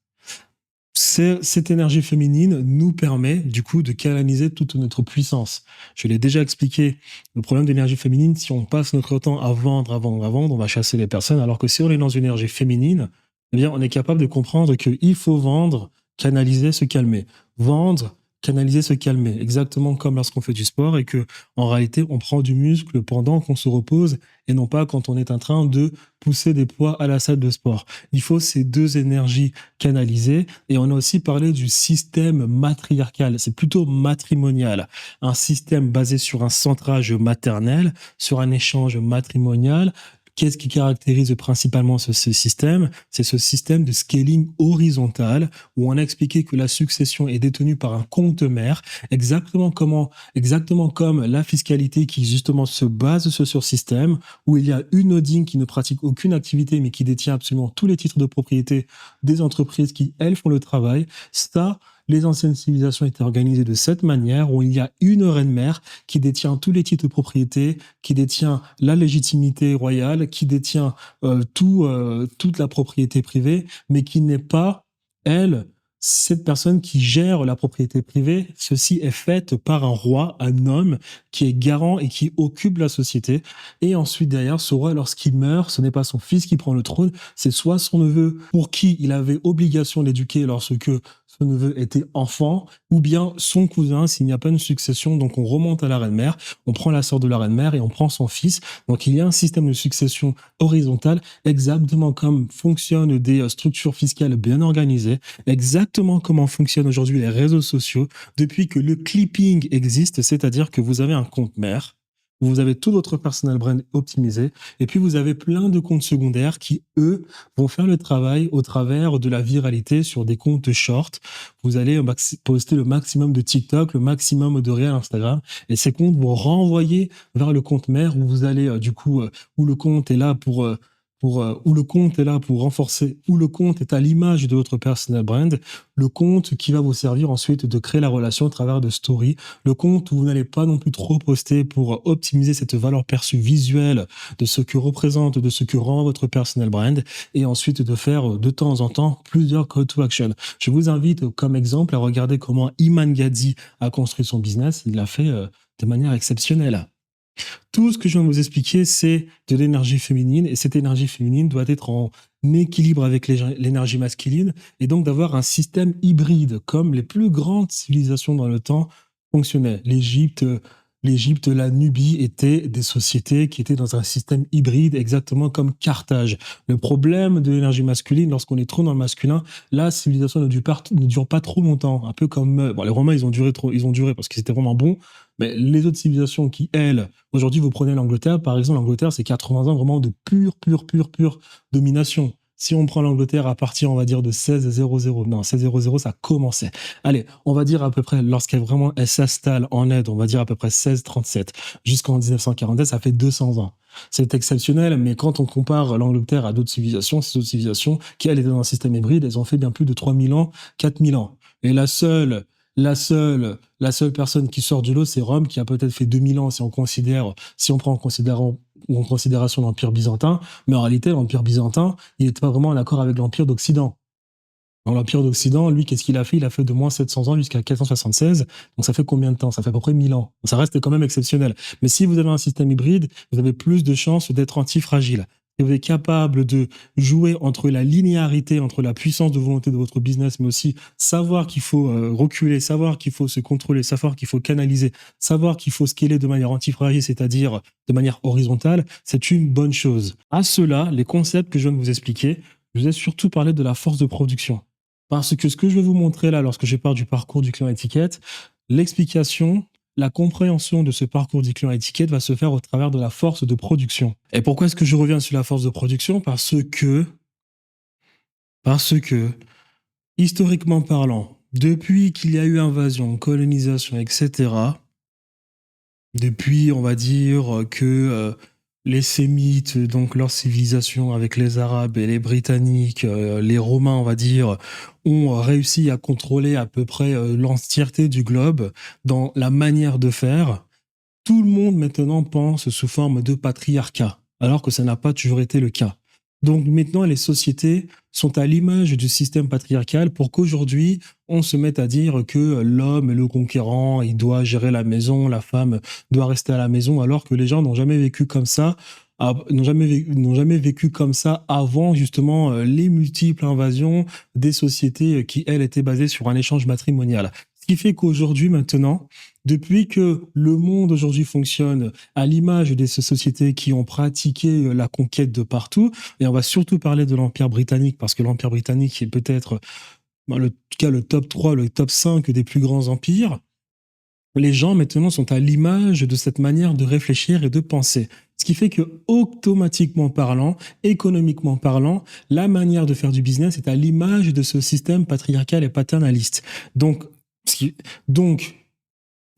Cette énergie féminine nous permet du coup de canaliser toute notre puissance. Je l'ai déjà expliqué, le problème de l'énergie féminine, si on passe notre temps à vendre, on va chasser les personnes, alors que si on est dans une énergie féminine, eh bien, on est capable de comprendre qu'il faut vendre, canaliser, se calmer. Vendre, canaliser, se calmer. Exactement comme lorsqu'on fait du sport et que, en réalité, on prend du muscle pendant qu'on se repose et non pas quand on est en train de pousser des poids à la salle de sport. Il faut ces deux énergies canalisées et on a aussi parlé du système matriarcal. C'est plutôt matrimonial. Un système basé sur un centrage maternel, sur un échange matrimonial. Qu'est-ce qui caractérise principalement ce système? C'est ce système de scaling horizontal où on a expliqué que la succession est détenue par un compte mère, exactement comme la fiscalité qui justement se base sur ce système où il y a une holding qui ne pratique aucune activité mais qui détient absolument tous les titres de propriété des entreprises qui, elles, font le travail. Ça, les anciennes civilisations étaient organisées de cette manière, où il y a une reine-mère qui détient tous les titres de propriété, qui détient la légitimité royale, qui détient toute la propriété privée, mais qui n'est pas, elle, cette personne qui gère la propriété privée. Ceci est fait par un roi, un homme, qui est garant et qui occupe la société. Et ensuite, derrière, ce roi, lorsqu'il meurt, ce n'est pas son fils qui prend le trône, c'est soit son neveu, pour qui il avait obligation d'éduquer lorsque ce neveu était enfant, ou bien son cousin s'il n'y a pas une succession. Donc on remonte à la reine-mère, on prend la sœur de la reine-mère et on prend son fils. Donc il y a un système de succession horizontale, exactement comme fonctionnent des structures fiscales bien organisées, exactement comment fonctionnent aujourd'hui les réseaux sociaux depuis que le clipping existe, c'est-à-dire que vous avez un compte mère, vous avez tout votre personal brand optimisé, et puis vous avez plein de comptes secondaires qui, eux, vont faire le travail au travers de la viralité sur des comptes short. Vous allez poster le maximum de TikTok, le maximum de réels Instagram, et ces comptes vont renvoyer vers le compte mère où vous allez, où le compte est là où le compte est là pour renforcer, où le compte est à l'image de votre personal brand, le compte qui va vous servir ensuite de créer la relation au travers de stories, le compte où vous n'allez pas non plus trop poster pour optimiser cette valeur perçue visuelle de ce que représente, de ce que rend votre personal brand, et ensuite de faire de temps en temps plusieurs call to action. Je vous invite comme exemple à regarder comment Iman Gadzhi a construit son business. Il l'a fait de manière exceptionnelle. Tout ce que je viens de vous expliquer, c'est de l'énergie féminine, et cette énergie féminine doit être en équilibre avec l'énergie masculine, et donc d'avoir un système hybride, comme les plus grandes civilisations dans le temps fonctionnaient. L'Égypte, la Nubie étaient des sociétés qui étaient dans un système hybride, exactement comme Carthage. Le problème de l'énergie masculine, lorsqu'on est trop dans le masculin, la civilisation ne dure pas trop longtemps. Un peu comme les Romains, ils ont duré parce qu'ils étaient vraiment bons. Mais les autres civilisations qui, elles, aujourd'hui, vous prenez l'Angleterre, par exemple, l'Angleterre, c'est 80 ans vraiment de pure domination. Si on prend l'Angleterre à partir, on va dire, de 1600, non, 1600, ça commençait. Allez, on va dire à peu près, elle s'installe en aide, on va dire à peu près 1637, jusqu'en 1947, ça fait 200 ans. C'est exceptionnel, mais quand on compare l'Angleterre à d'autres civilisations, ces autres civilisations, qui, elles, étaient dans un système hybride, elles ont fait bien plus de 3000 ans, 4000 ans. Et la seule personne qui sort du lot, c'est Rome, qui a peut-être fait 2000 ans, si on prend en considération l'Empire byzantin. Mais en réalité, l'Empire byzantin, il n'était pas vraiment en accord avec l'Empire d'Occident. Dans l'Empire d'Occident, lui, qu'est-ce qu'il a fait? Il a fait de moins 700 ans jusqu'à 476. Donc ça fait combien de temps? Ça fait à peu près 1000 ans. Ça reste quand même exceptionnel. Mais si vous avez un système hybride, vous avez plus de chances d'être antifragile. Et vous êtes capable de jouer entre la linéarité, entre la puissance de volonté de votre business, mais aussi savoir qu'il faut reculer, savoir qu'il faut se contrôler, savoir qu'il faut canaliser, savoir qu'il faut scaler de manière antifragile, c'est-à-dire de manière horizontale, c'est une bonne chose. À cela, les concepts que je viens de vous expliquer, je vous ai surtout parlé de la force de production. Parce que ce que je vais vous montrer là, lorsque je parle du parcours du client étiquette, l'explication, la compréhension de ce parcours du client étiquette va se faire au travers de la force de production. Et pourquoi est-ce que je reviens sur la force de production? Parce que, historiquement parlant, depuis qu'il y a eu invasion, colonisation, etc., depuis, on va dire que les Sémites, donc leur civilisation avec les Arabes et les Britanniques, les Romains, on va dire, ont réussi à contrôler à peu près l'entièreté du globe dans la manière de faire. Tout le monde maintenant pense sous forme de patriarcat, alors que ça n'a pas toujours été le cas. Donc maintenant, les sociétés sont à l'image du système patriarcal pour qu'aujourd'hui, on se mette à dire que l'homme est le conquérant, il doit gérer la maison, la femme doit rester à la maison, alors que les gens n'ont jamais vécu comme ça, n'ont jamais vécu comme ça avant justement les multiples invasions des sociétés qui, elles, étaient basées sur un échange matrimonial. Ce qui fait qu'aujourd'hui, maintenant, depuis que le monde aujourd'hui fonctionne à l'image de ces sociétés qui ont pratiqué la conquête de partout, et on va surtout parler de l'Empire britannique, parce que l'Empire britannique est peut-être le top 3, le top 5 des plus grands empires, les gens maintenant sont à l'image de cette manière de réfléchir et de penser. Ce qui fait que, automatiquement parlant, économiquement parlant, la manière de faire du business est à l'image de ce système patriarcal et paternaliste. Donc,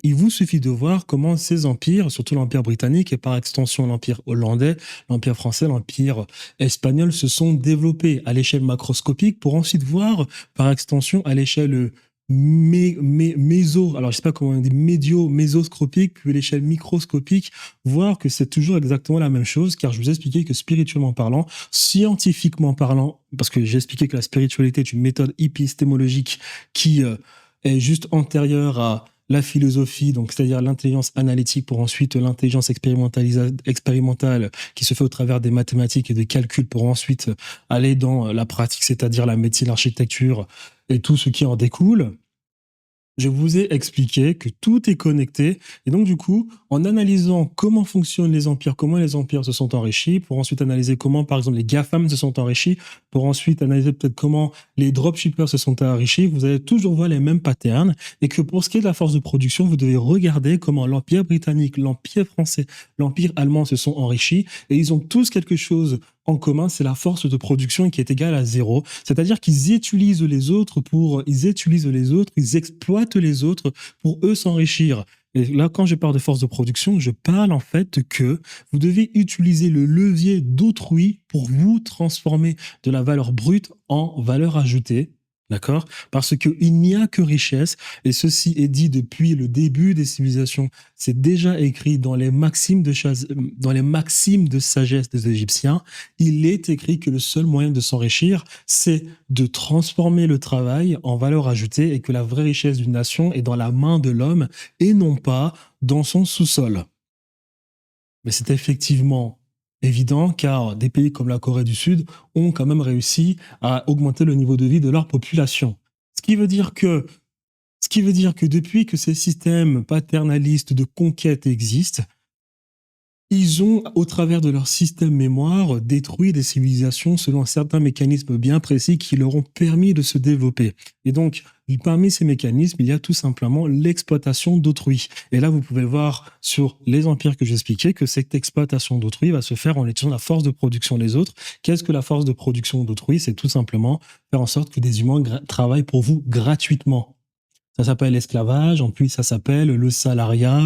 il vous suffit de voir comment ces empires, surtout l'Empire britannique et par extension l'Empire hollandais, l'Empire français, l'Empire espagnol, se sont développés à l'échelle macroscopique pour ensuite voir par extension à l'échelle alors je sais pas comment on dit, mésoscopique, puis l'échelle microscopique, voir que c'est toujours exactement la même chose, car je vous ai expliqué que spirituellement parlant, scientifiquement parlant, parce que j'ai expliqué que la spiritualité est une méthode épistémologique qui est juste antérieure à la philosophie, donc c'est-à-dire l'intelligence analytique pour ensuite l'intelligence expérimentale qui se fait au travers des mathématiques et des calculs pour ensuite aller dans la pratique, c'est-à-dire la médecine, l'architecture et tout ce qui en découle. Je vous ai expliqué que tout est connecté. Et donc, du coup, en analysant comment fonctionnent les empires, comment les empires se sont enrichis, pour ensuite analyser comment, par exemple, les GAFAM se sont enrichis, pour ensuite analyser peut-être comment les dropshippers se sont enrichis, vous allez toujours voir les mêmes patterns. Et que pour ce qui est de la force de production, vous devez regarder comment l'Empire britannique, l'Empire français, l'Empire allemand se sont enrichis. Et ils ont tous quelque chose en commun, c'est la force de production qui est égale à 0. C'est-à-dire qu'ils utilisent les autres, ils exploitent les autres pour eux s'enrichir. Et là, quand je parle de force de production, je parle en fait que vous devez utiliser le levier d'autrui pour vous transformer de la valeur brute en valeur ajoutée. D'accord? Parce qu'il n'y a que richesse, et ceci est dit depuis le début des civilisations. C'est déjà écrit dans les maximes de sagesse des Égyptiens. Il est écrit que le seul moyen de s'enrichir, c'est de transformer le travail en valeur ajoutée et que la vraie richesse d'une nation est dans la main de l'homme et non pas dans son sous-sol. Mais c'est effectivement évident car des pays comme la Corée du Sud ont quand même réussi à augmenter le niveau de vie de leur population. Ce qui veut dire que depuis que ces systèmes paternalistes de conquête existent, ils ont, au travers de leur système mémoire, détruit des civilisations selon certains mécanismes bien précis qui leur ont permis de se développer. Et donc, parmi ces mécanismes, il y a tout simplement l'exploitation d'autrui. Et là, vous pouvez voir sur les empires que j'expliquais que cette exploitation d'autrui va se faire en utilisant la force de production des autres. Qu'est-ce que la force de production d'autrui? C'est tout simplement faire en sorte que des humains travaillent pour vous gratuitement. Ça s'appelle l'esclavage, en plus ça s'appelle le salariat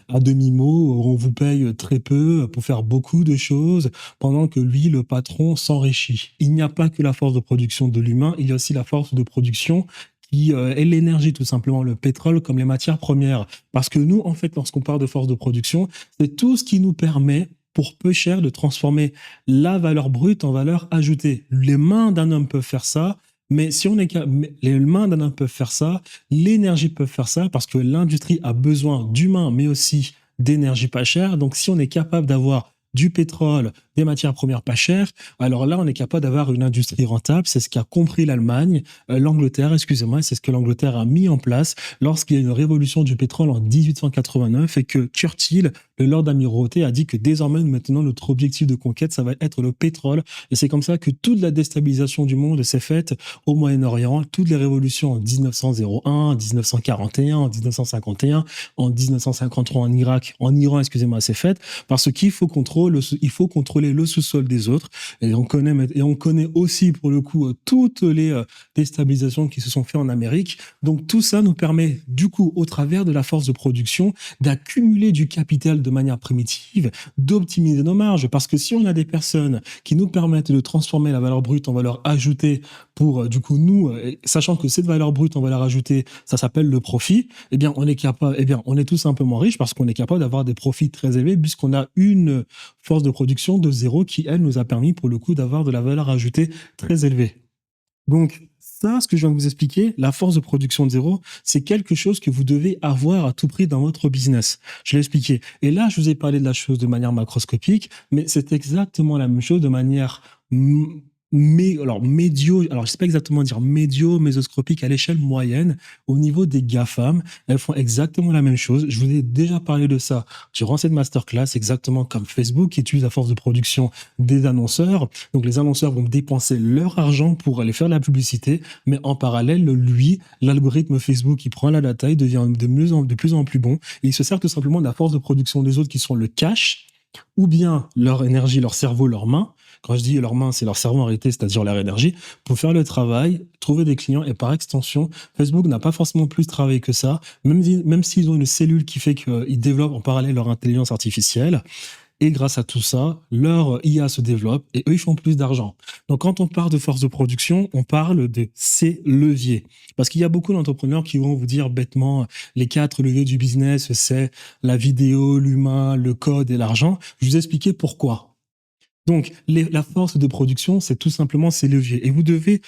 à demi-mot, on vous paye très peu pour faire beaucoup de choses pendant que lui, le patron, s'enrichit. Il n'y a pas que la force de production de l'humain, il y a aussi la force de production qui est l'énergie tout simplement, le pétrole comme les matières premières. Parce que nous, en fait, lorsqu'on parle de force de production, c'est tout ce qui nous permet pour peu cher de transformer la valeur brute en valeur ajoutée. Les mains d'un homme peuvent faire ça, mais si on est les mains d'un homme peuvent faire ça, l'énergie peut faire ça parce que l'industrie a besoin d'humains, mais aussi d'énergie pas chère. Donc, si on est capable d'avoir du pétrole, des matières premières pas chères, alors là, on est capable d'avoir une industrie rentable. C'est ce qu'a compris l'Allemagne, l'Angleterre, excusez-moi, c'est ce que l'Angleterre a mis en place lorsqu'il y a eu une révolution du pétrole en 1889 et que Churchill, le Lord Amirauté, a dit que désormais, maintenant, notre objectif de conquête, ça va être le pétrole. Et c'est comme ça que toute la déstabilisation du monde s'est faite au Moyen-Orient. Toutes les révolutions en 1901, en 1941, en 1951, en 1953 en Irak, en Iran, excusez-moi, s'est faite parce qu'il faut contrôler le sous-sol des autres. Et on connaît aussi, pour le coup, toutes les déstabilisations qui se sont faites en Amérique. Donc, tout ça nous permet, du coup, au travers de la force de production, d'accumuler du capital de manière primitive, d'optimiser nos marges. Parce que si on a des personnes qui nous permettent de transformer la valeur brute en valeur ajoutée pour, du coup, nous, sachant que cette valeur brute en valeur ajoutée, ça s'appelle le profit, eh bien, on est tout simplement riche parce qu'on est capable d'avoir des profits très élevés puisqu'on a une force de production de zéro qui, elle, nous a permis, pour le coup, d'avoir de la valeur ajoutée très élevée. Donc, ça, ce que je viens de vous expliquer, la force de production de zéro, c'est quelque chose que vous devez avoir à tout prix dans votre business. Je l'ai expliqué. Et là, je vous ai parlé de la chose de manière macroscopique, mais c'est exactement la même chose de manière alors je sais pas exactement dire mésoscopique à l'échelle moyenne au niveau des GAFAM. Elles font exactement la même chose. Je vous ai déjà parlé de ça durant cette masterclass, exactement comme Facebook qui utilise la force de production des annonceurs. Donc les annonceurs vont dépenser leur argent pour aller faire de la publicité, mais en parallèle, l'algorithme Facebook qui prend la data, il devient de plus en plus bon et il se sert tout simplement de la force de production des autres qui sont le cash, ou bien leur énergie, leur cerveau, leurs mains. Quand je dis leurs mains, c'est leur cerveau en réalité, c'est-à-dire leur énergie, pour faire le travail, trouver des clients. Et par extension, Facebook n'a pas forcément plus travaillé que ça, même s'ils ont une cellule qui fait qu'ils développent en parallèle leur intelligence artificielle. Et grâce à tout ça, leur IA se développe et eux, ils font plus d'argent. Donc, quand on parle de force de production, on parle de ces leviers. Parce qu'il y a beaucoup d'entrepreneurs qui vont vous dire bêtement, les 4 leviers du business, c'est la vidéo, l'humain, le code et l'argent. Je vais vous expliquer pourquoi. Donc, la force de production, c'est tout simplement ces leviers. Et vous devez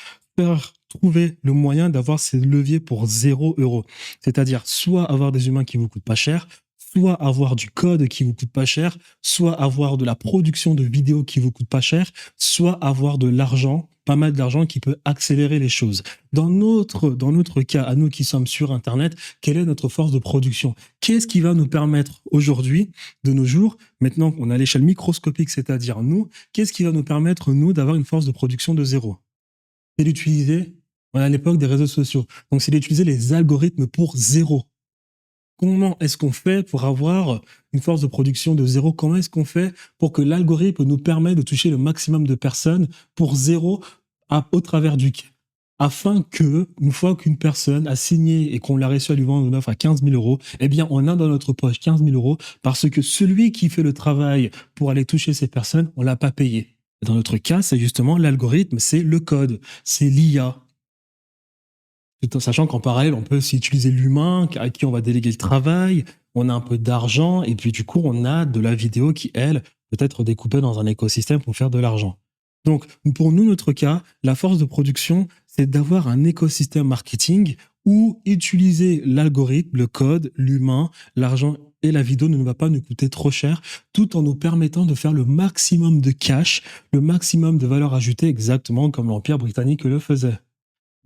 trouver le moyen d'avoir ces leviers pour 0 €. C'est-à-dire, soit avoir des humains qui vous coûtent pas cher, soit avoir du code qui vous coûte pas cher, soit avoir de la production de vidéos qui vous coûte pas cher, soit avoir de l'argent, pas mal d'argent qui peut accélérer les choses. Dans notre cas, à nous qui sommes sur Internet, quelle est notre force de production? Qu'est-ce qui va nous permettre aujourd'hui, de nos jours, maintenant qu'on a l'échelle microscopique, c'est-à-dire nous, qu'est-ce qui va nous permettre, nous, d'avoir une force de production de zéro? C'est d'utiliser, on est à l'époque des réseaux sociaux, donc c'est d'utiliser les algorithmes pour zéro. Comment est-ce qu'on fait pour avoir une force de production de zéro? Comment est-ce qu'on fait pour que l'algorithme nous permette de toucher le maximum de personnes pour zéro au travers duquel? Afin que, une fois qu'une personne a signé et qu'on l'a reçu à lui vendre une offre à 15 000 €, eh bien, on a dans notre poche 15 000 € parce que celui qui fait le travail pour aller toucher ces personnes, on l'a pas payé. Dans notre cas, c'est justement l'algorithme, c'est le code, c'est l'IA. Sachant qu'en parallèle, on peut aussi utiliser l'humain à qui on va déléguer le travail, on a un peu d'argent, et puis du coup, on a de la vidéo qui, elle, peut être découpée dans un écosystème pour faire de l'argent. Donc, pour nous, notre cas, la force de production, c'est d'avoir un écosystème marketing où utiliser l'algorithme, le code, l'humain, l'argent et la vidéo ne va pas nous coûter trop cher, tout en nous permettant de faire le maximum de cash, le maximum de valeur ajoutée, exactement comme l'Empire britannique le faisait.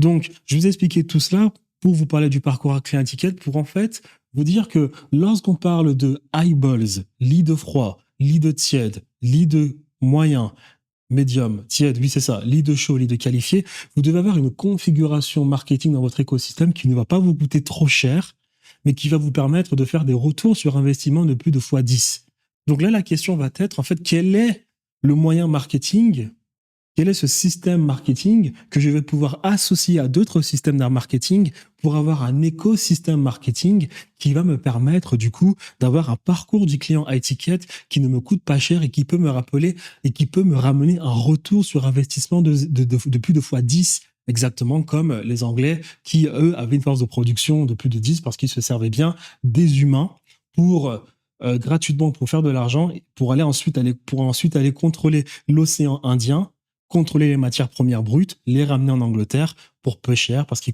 Donc, je vous ai expliqué tout cela pour vous parler du parcours clé étiquette, pour en fait vous dire que lorsqu'on parle de eyeballs, lit de froid, lit de tiède, lit de moyen, médium, tiède, oui c'est ça, lit de chaud, lit de qualifié, vous devez avoir une configuration marketing dans votre écosystème qui ne va pas vous coûter trop cher, mais qui va vous permettre de faire des retours sur investissement de plus de x10. Donc là, la question va être, en fait, quel est le moyen marketing? Quel est ce système marketing que je vais pouvoir associer à d'autres systèmes de marketing pour avoir un écosystème marketing qui va me permettre du coup d'avoir un parcours du client à étiquette qui ne me coûte pas cher et qui peut me rappeler et qui peut me ramener un retour sur investissement de plus de x10, exactement comme les Anglais qui, eux, avaient une force de production de plus de 10 parce qu'ils se servaient bien des humains pour gratuitement pour faire de l'argent pour ensuite aller contrôler l'océan Indien, contrôler les matières premières brutes, les ramener en Angleterre pour peu cher, parce qu'ils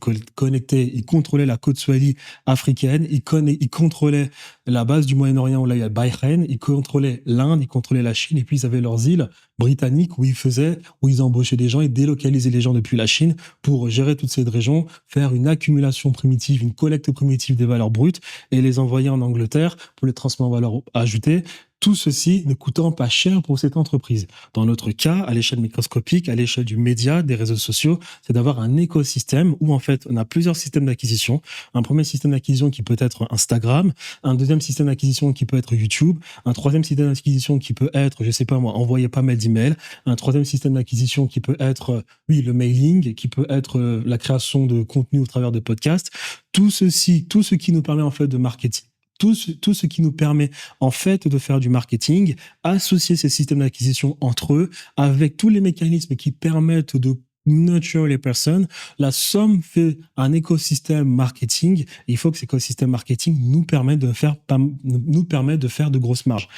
contrôlaient la côte Swahili africaine, ils contrôlaient la base du Moyen-Orient où là il y a Bahreïn, ils contrôlaient l'Inde, ils contrôlaient la Chine, et puis ils avaient leurs îles britanniques où ils embauchaient des gens, ils délocalisaient les gens depuis la Chine pour gérer toute cette région, faire une accumulation primitive, une collecte primitive des valeurs brutes et les envoyer en Angleterre pour les transformer en valeur ajoutée. Tout ceci ne coûtant pas cher pour cette entreprise. Dans notre cas, à l'échelle microscopique, à l'échelle du média, des réseaux sociaux, c'est d'avoir un écosystème où en fait on a plusieurs systèmes d'acquisition. Un premier système d'acquisition qui peut être Instagram, un deuxième système d'acquisition qui peut être YouTube, un troisième système d'acquisition qui peut être, je sais pas moi, envoyer pas mal d'emails, un troisième système d'acquisition qui peut être, oui, le mailing, qui peut être la création de contenu au travers de podcasts. Tout ce qui nous permet en fait de marketing. Tout ce qui nous permet en fait de faire du marketing, associer ces systèmes d'acquisition entre eux avec tous les mécanismes qui permettent de nurture les personnes, la somme fait un écosystème marketing. Il faut que cet écosystème marketing nous permette de faire de grosses marges.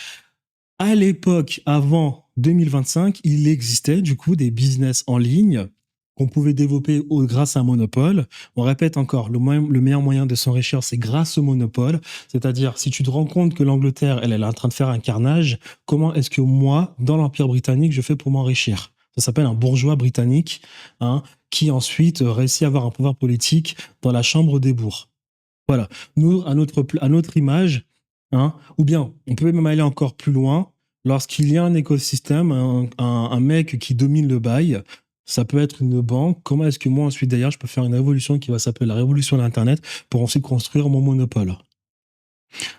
À l'époque, avant 2025, il existait du coup des business en ligne qu'on pouvait développer grâce à un monopole. On répète encore, le meilleur moyen de s'enrichir, c'est grâce au monopole. C'est-à-dire, si tu te rends compte que l'Angleterre, elle est en train de faire un carnage, comment est-ce que moi, dans l'Empire britannique, je fais pour m'enrichir? Ça s'appelle un bourgeois britannique, qui ensuite réussit à avoir un pouvoir politique dans la chambre des bourgs. Voilà. Nous, à notre image, ou bien, on peut même aller encore plus loin. Lorsqu'il y a un écosystème, un mec qui domine le bail, ça peut être une banque. Comment est-ce que moi, ensuite, d'ailleurs, je peux faire une révolution qui va s'appeler la révolution de l'Internet pour ensuite construire mon monopole?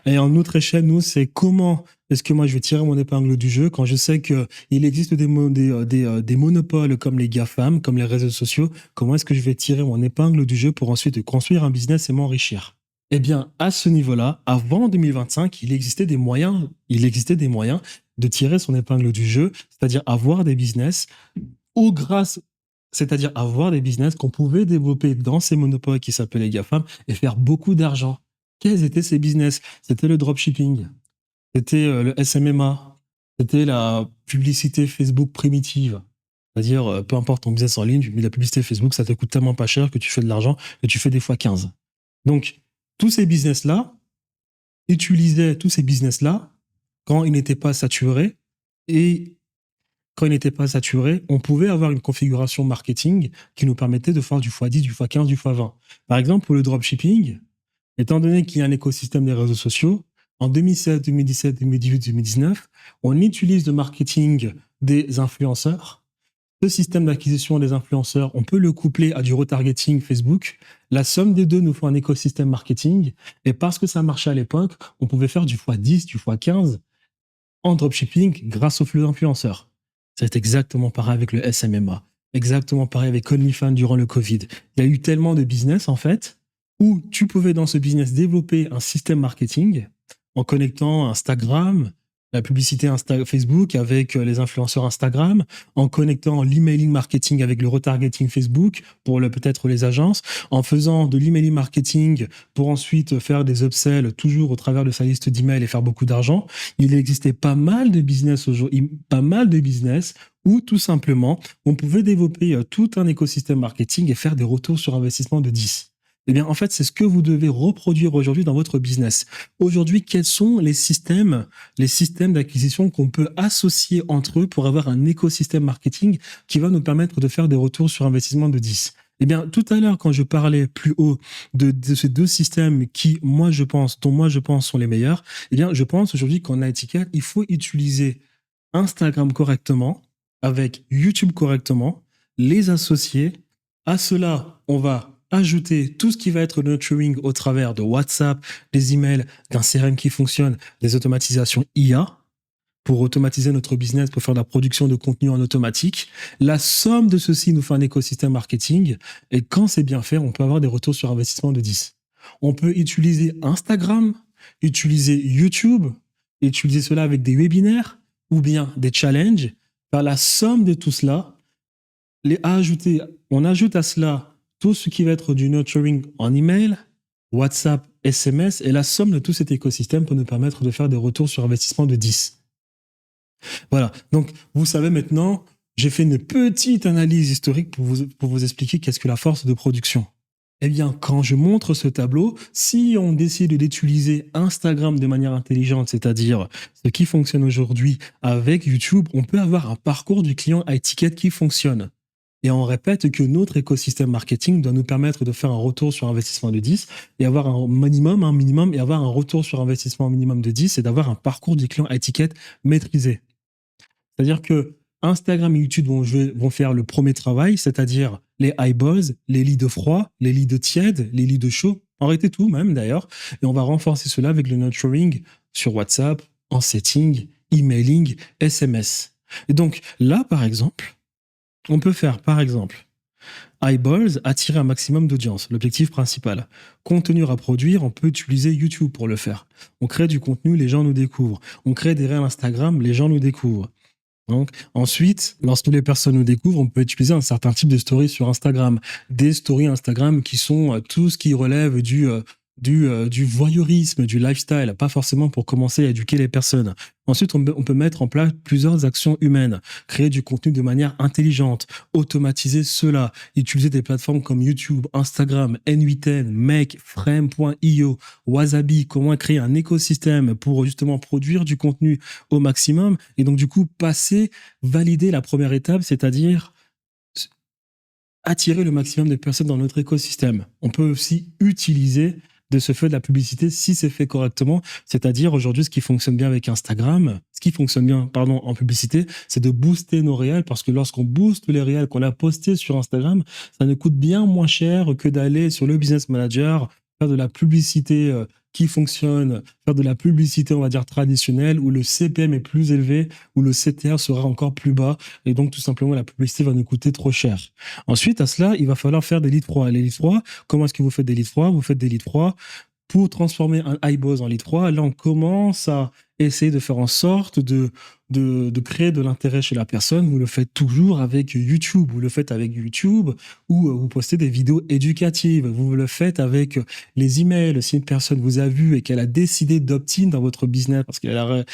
Et en autre échelle, nous, c'est comment est-ce que moi, je vais tirer mon épingle du jeu quand je sais qu'il existe des monopoles comme les GAFAM, comme les réseaux sociaux. Comment est-ce que je vais tirer mon épingle du jeu pour ensuite construire un business et m'enrichir? Eh bien, à ce niveau-là, avant 2025, il existait des moyens de tirer son épingle du jeu, c'est-à-dire avoir des business c'est-à-dire avoir des business qu'on pouvait développer dans ces monopoles qui s'appelaient les GAFAM et faire beaucoup d'argent. Quels étaient ces business? C'était le dropshipping, c'était le SMMA, c'était la publicité Facebook primitive. C'est-à-dire, peu importe ton business en ligne, mais la publicité Facebook, ça te coûte tellement pas cher que tu fais de l'argent et tu fais des fois 15. Donc, tous ces business-là utilisaient tous ces business-là quand ils n'étaient pas saturés. Et quand ils n'étaient pas saturés, on pouvait avoir une configuration marketing qui nous permettait de faire du x10, du x15, du x20. Par exemple, pour le dropshipping, étant donné qu'il y a un écosystème des réseaux sociaux, en 2016, 2017, 2018, 2019, on utilise le marketing des influenceurs. Ce système d'acquisition des influenceurs, on peut le coupler à du retargeting Facebook. La somme des deux nous fait un écosystème marketing. Et parce que ça marchait à l'époque, on pouvait faire du x10, du x15 en dropshipping grâce aux flux d'influenceurs. C'est exactement pareil avec le SMMA. Exactement pareil avec OnlyFans durant le Covid. Il y a eu tellement de business, en fait, où tu pouvais dans ce business développer un système marketing en connectant Instagram, la publicité Facebook avec les influenceurs Instagram, en connectant l'emailing marketing avec le retargeting Facebook pour peut-être les agences, en faisant de l'emailing marketing pour ensuite faire des upsells toujours au travers de sa liste d'emails et faire beaucoup d'argent. Il existait pas mal de business aujourd'hui, où tout simplement on pouvait développer tout un écosystème marketing et faire des retours sur investissement de 10. Eh bien, en fait, c'est ce que vous devez reproduire aujourd'hui dans votre business. Aujourd'hui, quels sont les systèmes d'acquisition qu'on peut associer entre eux pour avoir un écosystème marketing qui va nous permettre de faire des retours sur investissement de 10? Eh bien, tout à l'heure, quand je parlais plus haut de ces deux systèmes dont moi je pense sont les meilleurs, eh bien, je pense aujourd'hui qu'en Etiquette, il faut utiliser Instagram correctement, avec YouTube correctement, les associer. À cela, on va ajouter tout ce qui va être nurturing au travers de WhatsApp, des emails, d'un CRM qui fonctionne, des automatisations IA pour automatiser notre business, pour faire de la production de contenu en automatique. La somme de ceci nous fait un écosystème marketing et quand c'est bien fait, on peut avoir des retours sur investissement de 10. On peut utiliser Instagram, utiliser YouTube, utiliser cela avec des webinaires ou bien des challenges. Par la somme de tout cela, on ajoute à cela tout ce qui va être du nurturing en email, WhatsApp, SMS, et la somme de tout cet écosystème peut nous permettre de faire des retours sur investissement de 10. Voilà. Donc, vous savez maintenant J'ai fait une petite analyse historique pour vous expliquer qu'est-ce que la force de production. Eh bien, quand je montre ce tableau, si on décide d'utiliser Instagram de manière intelligente, c'est-à-dire ce qui fonctionne aujourd'hui avec YouTube, on peut avoir un parcours du client à étiquette qui fonctionne. Et on répète que notre écosystème marketing doit nous permettre de faire un retour sur investissement de 10 et avoir un minimum et avoir un retour sur investissement minimum de 10 et d'avoir un parcours du client à étiquette maîtrisé. C'est-à-dire que Instagram et YouTube vont faire le premier travail, c'est-à-dire les eyeballs, les leads froids, les leads tièdes, les leads chauds, arrêtez tout même d'ailleurs, et on va renforcer cela avec le nurturing sur WhatsApp, en setting, emailing, SMS. Et donc là, par exemple, on peut faire, par exemple, eyeballs, attirer un maximum d'audience, l'objectif principal. Contenu à produire, on peut utiliser YouTube pour le faire. On crée du contenu, les gens nous découvrent. On crée des réels Instagram, les gens nous découvrent. Donc, ensuite, lorsque les personnes nous découvrent, on peut utiliser un certain type de stories sur Instagram. Des stories Instagram qui sont tout ce qui relève du voyeurisme, du lifestyle, pas forcément pour commencer à éduquer les personnes. Ensuite, on peut mettre en place plusieurs actions humaines, créer du contenu de manière intelligente, automatiser cela, utiliser des plateformes comme YouTube, Instagram, N8N, Make, Frame.io, Wasabi, comment créer un écosystème pour justement produire du contenu au maximum et donc du coup valider la première étape, c'est-à-dire attirer le maximum de personnes dans notre écosystème. On peut aussi utiliser de ce fait de la publicité si c'est fait correctement. C'est-à-dire aujourd'hui, ce qui fonctionne bien avec Instagram, ce qui fonctionne bien, pardon, en publicité, c'est de booster nos réels parce que lorsqu'on booste les réels qu'on a postés sur Instagram, ça nous coûte bien moins cher que d'aller sur le Business Manager, faire de la publicité qui fonctionne, faire de la publicité, on va dire, traditionnelle, où le CPM est plus élevé, où le CTR sera encore plus bas, et donc tout simplement la publicité va nous coûter trop cher. Ensuite, à cela, il va falloir faire des leads froids. Les leads froids, comment est-ce que vous faites des leads froids? Vous faites des leads froids pour transformer un eyeballs en lead froid. Là, on commence à essayer de faire en sorte de créer de l'intérêt chez la personne. Vous le faites toujours avec YouTube. Vous le faites avec YouTube ou vous postez des vidéos éducatives. Vous le faites avec les emails. Si une personne vous a vu et qu'elle a décidé d'opt-in dans votre business parce elle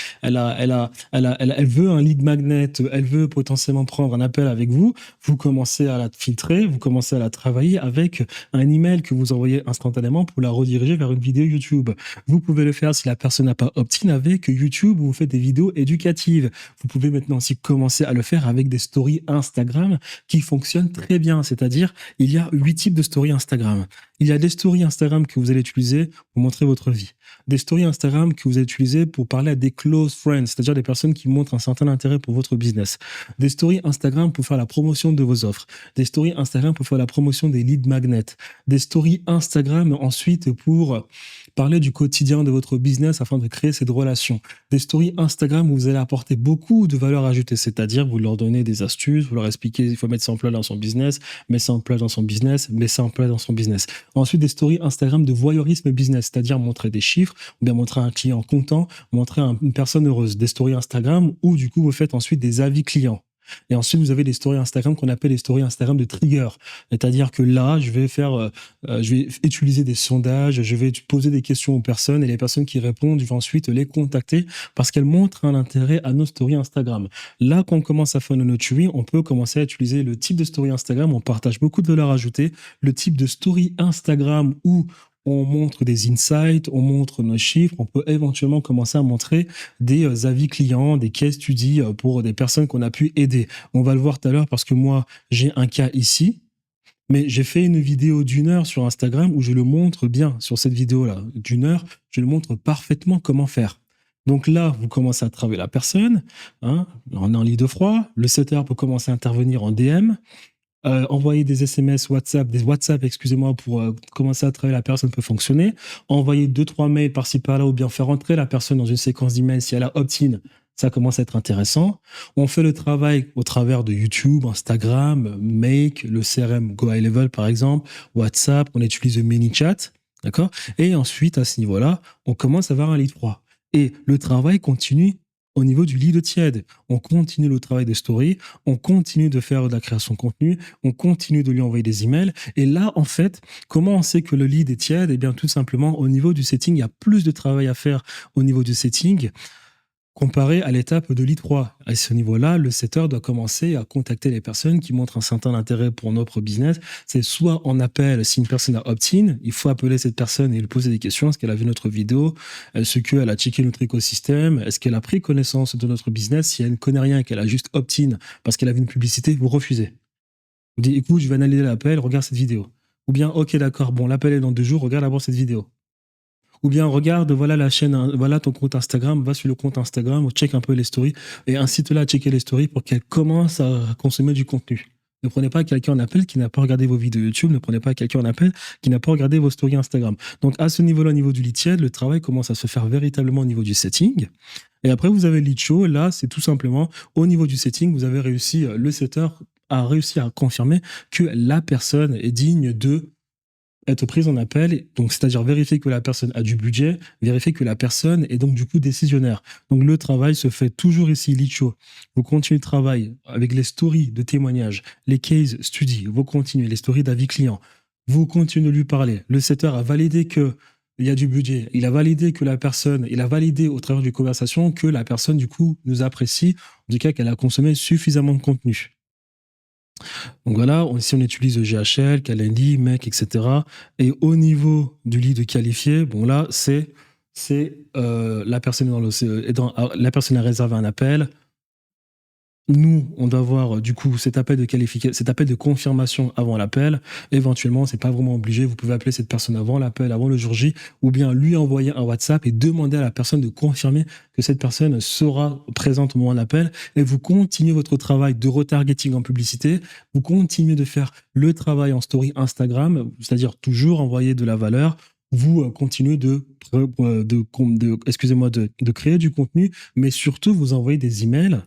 veut un lead magnet, elle veut potentiellement prendre un appel avec vous, vous commencez à la filtrer, vous commencez à la travailler avec un email que vous envoyez instantanément pour la rediriger vers une vidéo YouTube. Vous pouvez le faire si la personne n'a pas opt-in avec YouTube où vous faites des vidéos éducatives. Vous pouvez maintenant aussi commencer à le faire avec des stories Instagram qui fonctionnent très bien. C'est-à-dire, il y a 8 types de stories Instagram. Il y a des stories Instagram que vous allez utiliser pour montrer votre vie. Des stories Instagram que vous allez utiliser pour parler à des close friends, c'est-à-dire des personnes qui montrent un certain intérêt pour votre business. Des stories Instagram pour faire la promotion de vos offres. Des stories Instagram pour faire la promotion des lead magnets. Des stories Instagram ensuite pour parler du quotidien de votre business afin de créer cette relation. Des stories Instagram où vous allez apporter beaucoup de valeur ajoutée, c'est-à-dire vous leur donnez des astuces, vous leur expliquez il faut mettre ça en place dans son business, mettre ça en place dans son business, mettre ça en place dans son business. Ensuite, des stories Instagram de voyeurisme business, c'est-à-dire montrer des chiffres, ou bien montrer un client content, montrer une personne heureuse. Des stories Instagram où du coup vous faites ensuite des avis clients. Et ensuite, vous avez des stories Instagram qu'on appelle les stories Instagram de trigger. C'est-à-dire que là, je vais utiliser des sondages, je vais poser des questions aux personnes et les personnes qui répondent, je vais ensuite les contacter parce qu'elles montrent un intérêt à nos stories Instagram. Là, quand on commence à faire le nurturing, on peut commencer à utiliser le type de story Instagram. On partage beaucoup de valeur ajoutée. Le type de story Instagram où on montre des insights, on montre nos chiffres, on peut éventuellement commencer à montrer des avis clients, des case studies pour des personnes qu'on a pu aider. On va le voir tout à l'heure parce que moi, j'ai un cas ici, mais j'ai fait une vidéo d'1 heure sur Instagram où je le montre bien sur cette vidéo-là. d'1 heure, je le montre parfaitement comment faire. Donc là, vous commencez à travailler la personne, hein, on est en lead froid, le setter peut commencer à intervenir en DM, envoyer des SMS, des WhatsApp, excusez-moi, pour commencer à travailler la personne peut fonctionner. Envoyer 2-3 mails par-ci par-là ou bien faire entrer la personne dans une séquence d'emails si elle a opt-in, ça commence à être intéressant. On fait le travail au travers de YouTube, Instagram, Make, le CRM Go High Level par exemple, WhatsApp, on utilise le ManyChat, d'accord? Et ensuite, à ce niveau-là, on commence à avoir un lead froid. Et le travail continue au niveau du lead tiède. On continue le travail de story, on continue de faire de la création de contenu, on continue de lui envoyer des emails. Et là, en fait, comment on sait que le lead est tiède? Eh bien, tout simplement, au niveau du setting, il y a plus de travail à faire au niveau du setting. comparé à l'étape de lead 3. À ce niveau-là, le setter doit commencer à contacter les personnes qui montrent un certain intérêt pour notre business. C'est soit on appelle, si une personne a opt-in, il faut appeler cette personne et lui poser des questions. Est-ce qu'elle a vu notre vidéo? Est-ce qu'elle a checké notre écosystème? Est-ce qu'elle a pris connaissance de notre business? Si elle ne connaît rien et qu'elle a juste opt-in parce qu'elle a vu une publicité, vous refusez. Vous dites, écoute, je vais analyser l'appel, regarde cette vidéo. Ou bien, ok, d'accord, bon, l'appel est dans 2 jours, regarde d'abord cette vidéo. Ou bien regarde, voilà la chaîne, voilà ton compte Instagram, va sur le compte Instagram, check un peu les stories et incite-la à checker les stories pour qu'elle commence à consommer du contenu. Ne prenez pas quelqu'un en appel qui n'a pas regardé vos vidéos YouTube, ne prenez pas quelqu'un en appel qui n'a pas regardé vos stories Instagram. Donc à ce niveau-là, au niveau du lead tied, le travail commence à se faire véritablement au niveau du setting. Et après, vous avez le lead show. Là, c'est tout simplement au niveau du setting, vous avez réussi, le setter a réussi à confirmer que la personne est digne de être prise en appel, donc c'est-à-dire vérifier que la personne a du budget, vérifier que la personne est donc du coup décisionnaire. Donc le travail se fait toujours ici, lead show. Vous continuez le travail avec les stories de témoignages, les case studies, vous continuez les stories d'avis client, vous continuez de lui parler. Le setter a validé que il y a du budget, il a validé que la personne, il a validé au travers du conversation que la personne du coup nous apprécie, en tout cas qu'elle a consommé suffisamment de contenu. Donc voilà, si on utilise GHL, Calendly, MEC, etc. Et au niveau du lead qualifié, bon là, la personne la personne a réservé un appel. Nous, on doit avoir du coup cet appel de confirmation avant l'appel. Éventuellement, c'est pas vraiment obligé. Vous pouvez appeler cette personne avant l'appel, avant le jour J, ou bien lui envoyer un WhatsApp et demander à la personne de confirmer que cette personne sera présente au moment de l'appel. Et vous continuez votre travail de retargeting en publicité. Vous continuez de faire le travail en story Instagram, c'est-à-dire toujours envoyer de la valeur. Vous continuez de créer du contenu, mais surtout vous envoyez des emails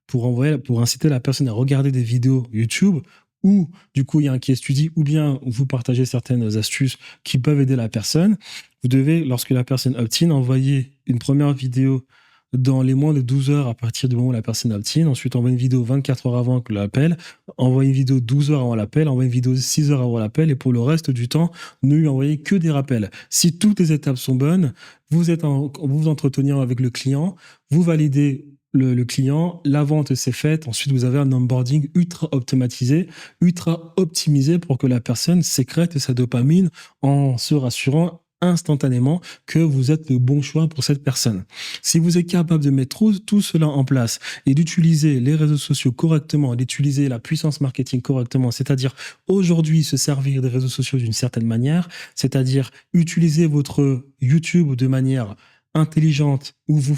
pour inciter la personne à regarder des vidéos YouTube ou du coup il y a un case study ou bien vous partagez certaines astuces qui peuvent aider la personne. Vous devez, lorsque la personne opt-in, envoyer une première vidéo dans les moins de 12 heures à partir du moment où la personne opt-in. Ensuite, envoyer une vidéo 24 heures avant l'appel, envoyer une vidéo 12 heures avant l'appel, envoyer une vidéo 6 heures avant l'appel et pour le reste du temps, ne lui envoyez que des rappels. Si toutes les étapes sont bonnes, vous vous entretenez avec le client, vous validez le client, la vente s'est faite, ensuite vous avez un onboarding ultra automatisé, ultra optimisé pour que la personne sécrète sa dopamine en se rassurant instantanément que vous êtes le bon choix pour cette personne. Si vous êtes capable de mettre tout cela en place et d'utiliser les réseaux sociaux correctement, d'utiliser la puissance marketing correctement, c'est-à-dire aujourd'hui se servir des réseaux sociaux d'une certaine manière, c'est-à-dire utiliser votre YouTube de manière intelligente où vous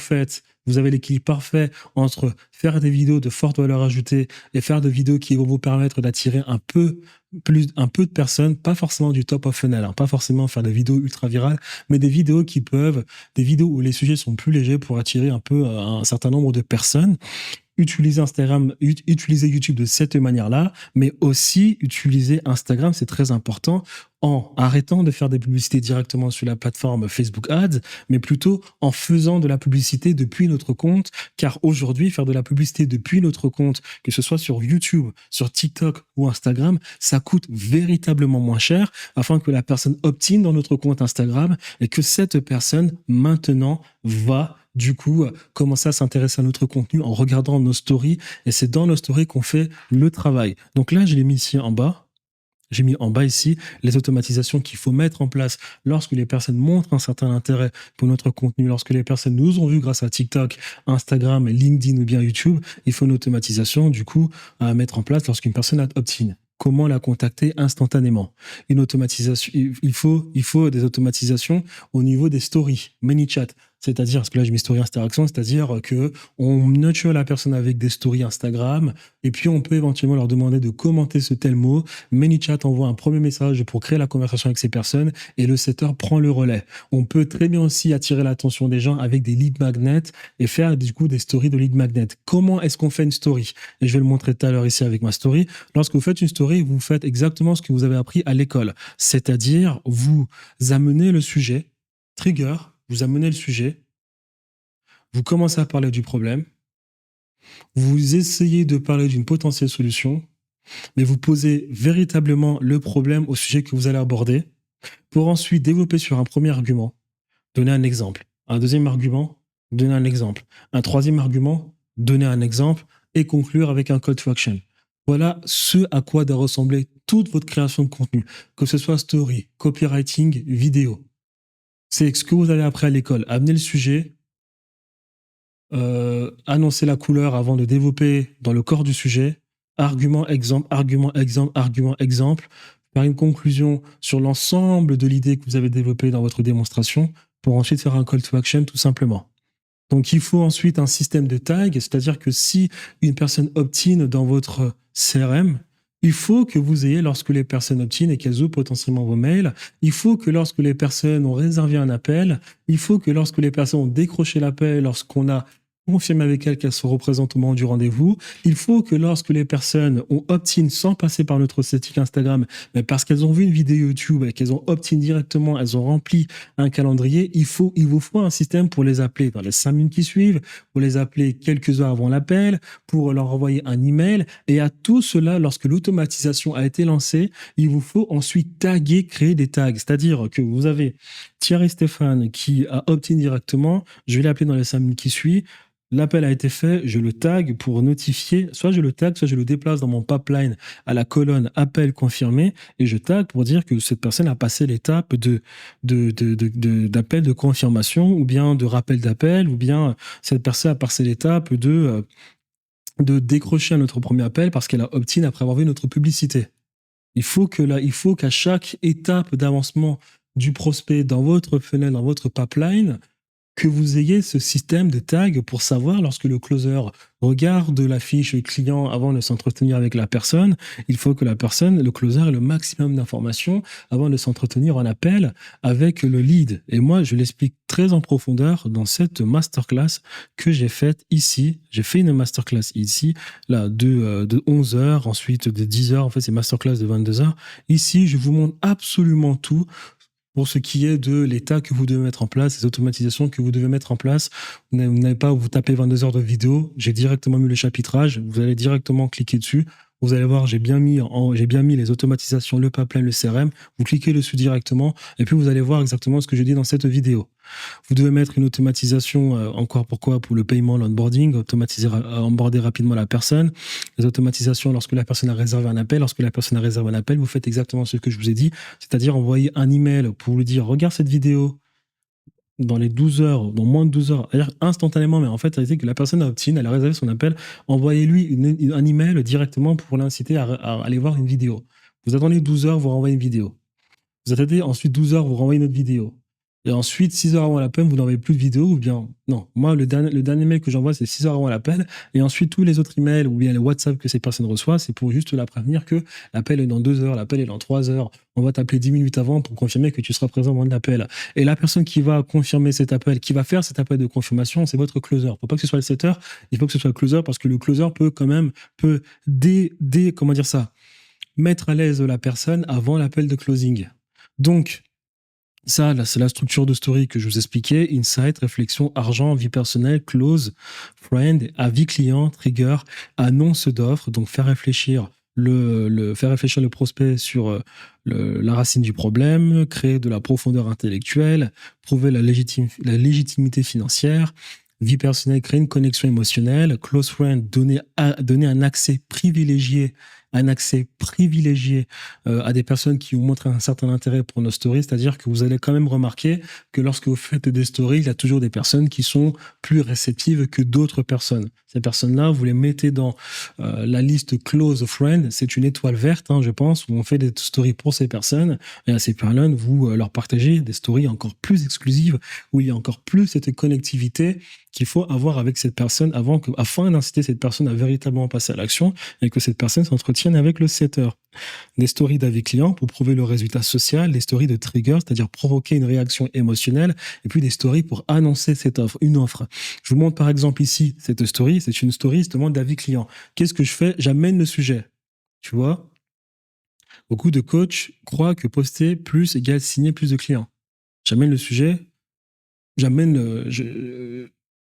avez l'équilibre parfait entre faire des vidéos de forte valeur ajoutée et faire des vidéos qui vont vous permettre d'attirer un peu de personnes, pas forcément du top of funnel, hein, pas forcément faire des vidéos ultra virales, mais des vidéos où les sujets sont plus légers pour attirer un peu un certain nombre de personnes. Utiliser Instagram, utiliser YouTube de cette manière-là, mais aussi utiliser Instagram, c'est très important, en arrêtant de faire des publicités directement sur la plateforme Facebook Ads, mais plutôt en faisant de la publicité depuis notre compte, car aujourd'hui, faire de la publicité depuis notre compte, que ce soit sur YouTube, sur TikTok ou Instagram, ça coûte véritablement moins cher, afin que la personne opt-in dans notre compte Instagram et que cette personne, maintenant, va du coup, commencer à s'intéresser à notre contenu en regardant nos stories. Et c'est dans nos stories qu'on fait le travail. Donc là, je l'ai mis ici en bas. J'ai mis en bas ici les automatisations qu'il faut mettre en place lorsque les personnes montrent un certain intérêt pour notre contenu, lorsque les personnes nous ont vus grâce à TikTok, Instagram, LinkedIn ou bien YouTube. Il faut une automatisation, du coup, à mettre en place lorsqu'une personne a opt-in. Comment la contacter instantanément? Une automatisation, il faut des automatisations au niveau des stories, ManyChat. C'est-à-dire, parce que là, j'ai mis story interaction, c'est-à-dire que on nurture la personne avec des stories Instagram, et puis on peut éventuellement leur demander de commenter ce tel mot. ManyChat envoie un premier message pour créer la conversation avec ces personnes, et le setter prend le relais. On peut très bien aussi attirer l'attention des gens avec des lead magnets et faire du coup des stories de lead magnets. Comment est-ce qu'on fait une story? Et je vais le montrer tout à l'heure ici avec ma story. Lorsque vous faites une story, vous faites exactement ce que vous avez appris à l'école. C'est-à-dire, vous amenez le sujet, trigger, vous amenez le sujet, vous commencez à parler du problème, vous essayez de parler d'une potentielle solution, mais vous posez véritablement le problème au sujet que vous allez aborder, pour ensuite développer sur un premier argument, donner un exemple, un deuxième argument, Donner un exemple. Un troisième argument, donner un exemple et conclure avec un call to action. Voilà ce à quoi doit ressembler toute votre création de contenu, que ce soit story, copywriting, vidéo. C'est ce que vous avez appris à l'école. Amener le sujet, annoncer la couleur avant de développer dans le corps du sujet, argument, exemple, argument, exemple, argument, exemple, faire une conclusion sur l'ensemble de l'idée que vous avez développée dans votre démonstration pour ensuite faire un call to action tout simplement. Donc, il faut ensuite un système de tag, c'est-à-dire que si une personne opt-in dans votre CRM, il faut que vous ayez, lorsque les personnes opt-in et qu'elles ouvrent potentiellement vos mails, il faut que lorsque les personnes ont réservé un appel, il faut que lorsque les personnes ont décroché l'appel, lorsqu'on a confirmé avec elles qu'elles se représentent au moment du rendez-vous, il faut que lorsque les personnes ont opt-in sans passer par notre site Instagram, mais parce qu'elles ont vu une vidéo YouTube et qu'elles ont opt-in directement, elles ont rempli un calendrier, il vous faut un système pour les appeler dans les 5 minutes qui suivent, pour les appeler quelques heures avant l'appel, pour leur envoyer un email. Et à tout cela, lorsque l'automatisation a été lancée, il vous faut ensuite taguer, créer des tags. C'est-à-dire que vous avez Thierry Stéphane qui a opt-in directement, je vais l'appeler dans les 5 minutes qui suivent. L'appel a été fait, je le tag pour notifier, soit je le tag, soit je le déplace dans mon pipeline à la colonne appel confirmé et je tag pour dire que cette personne a passé l'étape d'appel de confirmation ou bien de rappel d'appel ou bien cette personne a passé l'étape de décrocher à notre premier appel parce qu'elle a opt-in après avoir vu notre publicité. Il faut qu'à chaque étape d'avancement du prospect dans votre fenêtre, dans votre pipeline, que vous ayez ce système de tag pour savoir lorsque le closer regarde la fiche client avant de s'entretenir avec la personne, il faut que la personne, le closer, ait le maximum d'informations avant de s'entretenir en appel avec le lead. Et moi, je l'explique très en profondeur dans cette masterclass que j'ai faite ici. J'ai fait une masterclass ici, là, de 11 heures, ensuite de 10 heures. En fait, c'est masterclass de 22 heures. Ici, je vous montre absolument tout pour ce qui est de l'état que vous devez mettre en place, les automatisations que vous devez mettre en place. Vous n'avez pas à vous taper 22 heures de vidéo. J'ai directement mis le chapitrage. Vous allez directement cliquer dessus. Vous allez voir, j'ai bien mis les automatisations, le pipeline, le CRM. Vous cliquez dessus directement et puis vous allez voir exactement ce que je dis dans cette vidéo. Vous devez mettre une automatisation, encore pourquoi? Pour le paiement, l'onboarding, onboarder rapidement la personne. Les automatisations lorsque la personne a réservé un appel. Lorsque la personne a réservé un appel, vous faites exactement ce que je vous ai dit, c'est-à-dire envoyer un email pour lui dire regarde cette vidéo dans les 12 heures, dans moins de 12 heures, c'est-à-dire instantanément, mais en fait, ça veut dire que la personne a opt-in, elle a réservé son appel, envoyez-lui un email directement pour l'inciter à aller voir une vidéo. Vous attendez 12 heures, vous renvoyez une vidéo. Vous attendez ensuite 12 heures, vous renvoyez une autre vidéo. Et ensuite, 6 heures avant l'appel, vous n'envoyez plus de vidéo ou bien. Non, moi, le dernier mail que j'envoie, c'est 6 heures avant l'appel. Et ensuite, tous les autres emails ou bien les WhatsApp que ces personnes reçoivent, c'est pour juste la prévenir que l'appel est dans 2 heures, l'appel est dans 3 heures. On va t'appeler 10 minutes avant pour confirmer que tu seras présent au moment de l'appel. Et la personne qui va confirmer cet appel, qui va faire cet appel de confirmation, c'est votre closer. Il ne faut pas que ce soit le setter, il faut que ce soit le closer parce que le closer peut quand même, comment dire ça, mettre à l'aise la personne avant l'appel de closing. Donc, ça, là, c'est la structure de story que je vous expliquais. Insight, réflexion, argent, vie personnelle, close, friend, avis client, trigger, annonce d'offre. Donc, faire réfléchir le prospect sur la racine du problème, créer de la profondeur intellectuelle, prouver la légitimité financière. Vie personnelle, créer une connexion émotionnelle. Close friend, donner un accès privilégié à des personnes qui vous montrent un certain intérêt pour nos stories, c'est-à-dire que vous allez quand même remarquer que lorsque vous faites des stories, il y a toujours des personnes qui sont plus réceptives que d'autres personnes. Ces personnes-là, vous les mettez dans la liste close friend, c'est une étoile verte, je pense, où on fait des stories pour ces personnes, et à ces personnes, vous leur partagez des stories encore plus exclusives, où il y a encore plus cette connectivité qu'il faut avoir avec cette personne afin d'inciter cette personne à véritablement passer à l'action et que cette personne s'entretienne avec le setter. Des stories d'avis client pour prouver le résultat social, des stories de trigger, c'est-à-dire provoquer une réaction émotionnelle, et puis des stories pour annoncer une offre. Je vous montre par exemple ici cette story, c'est une story justement d'avis client. Qu'est-ce que je fais? J'amène le sujet. Tu vois? Beaucoup de coachs croient que poster plus égale signer plus de clients. J'amène le sujet,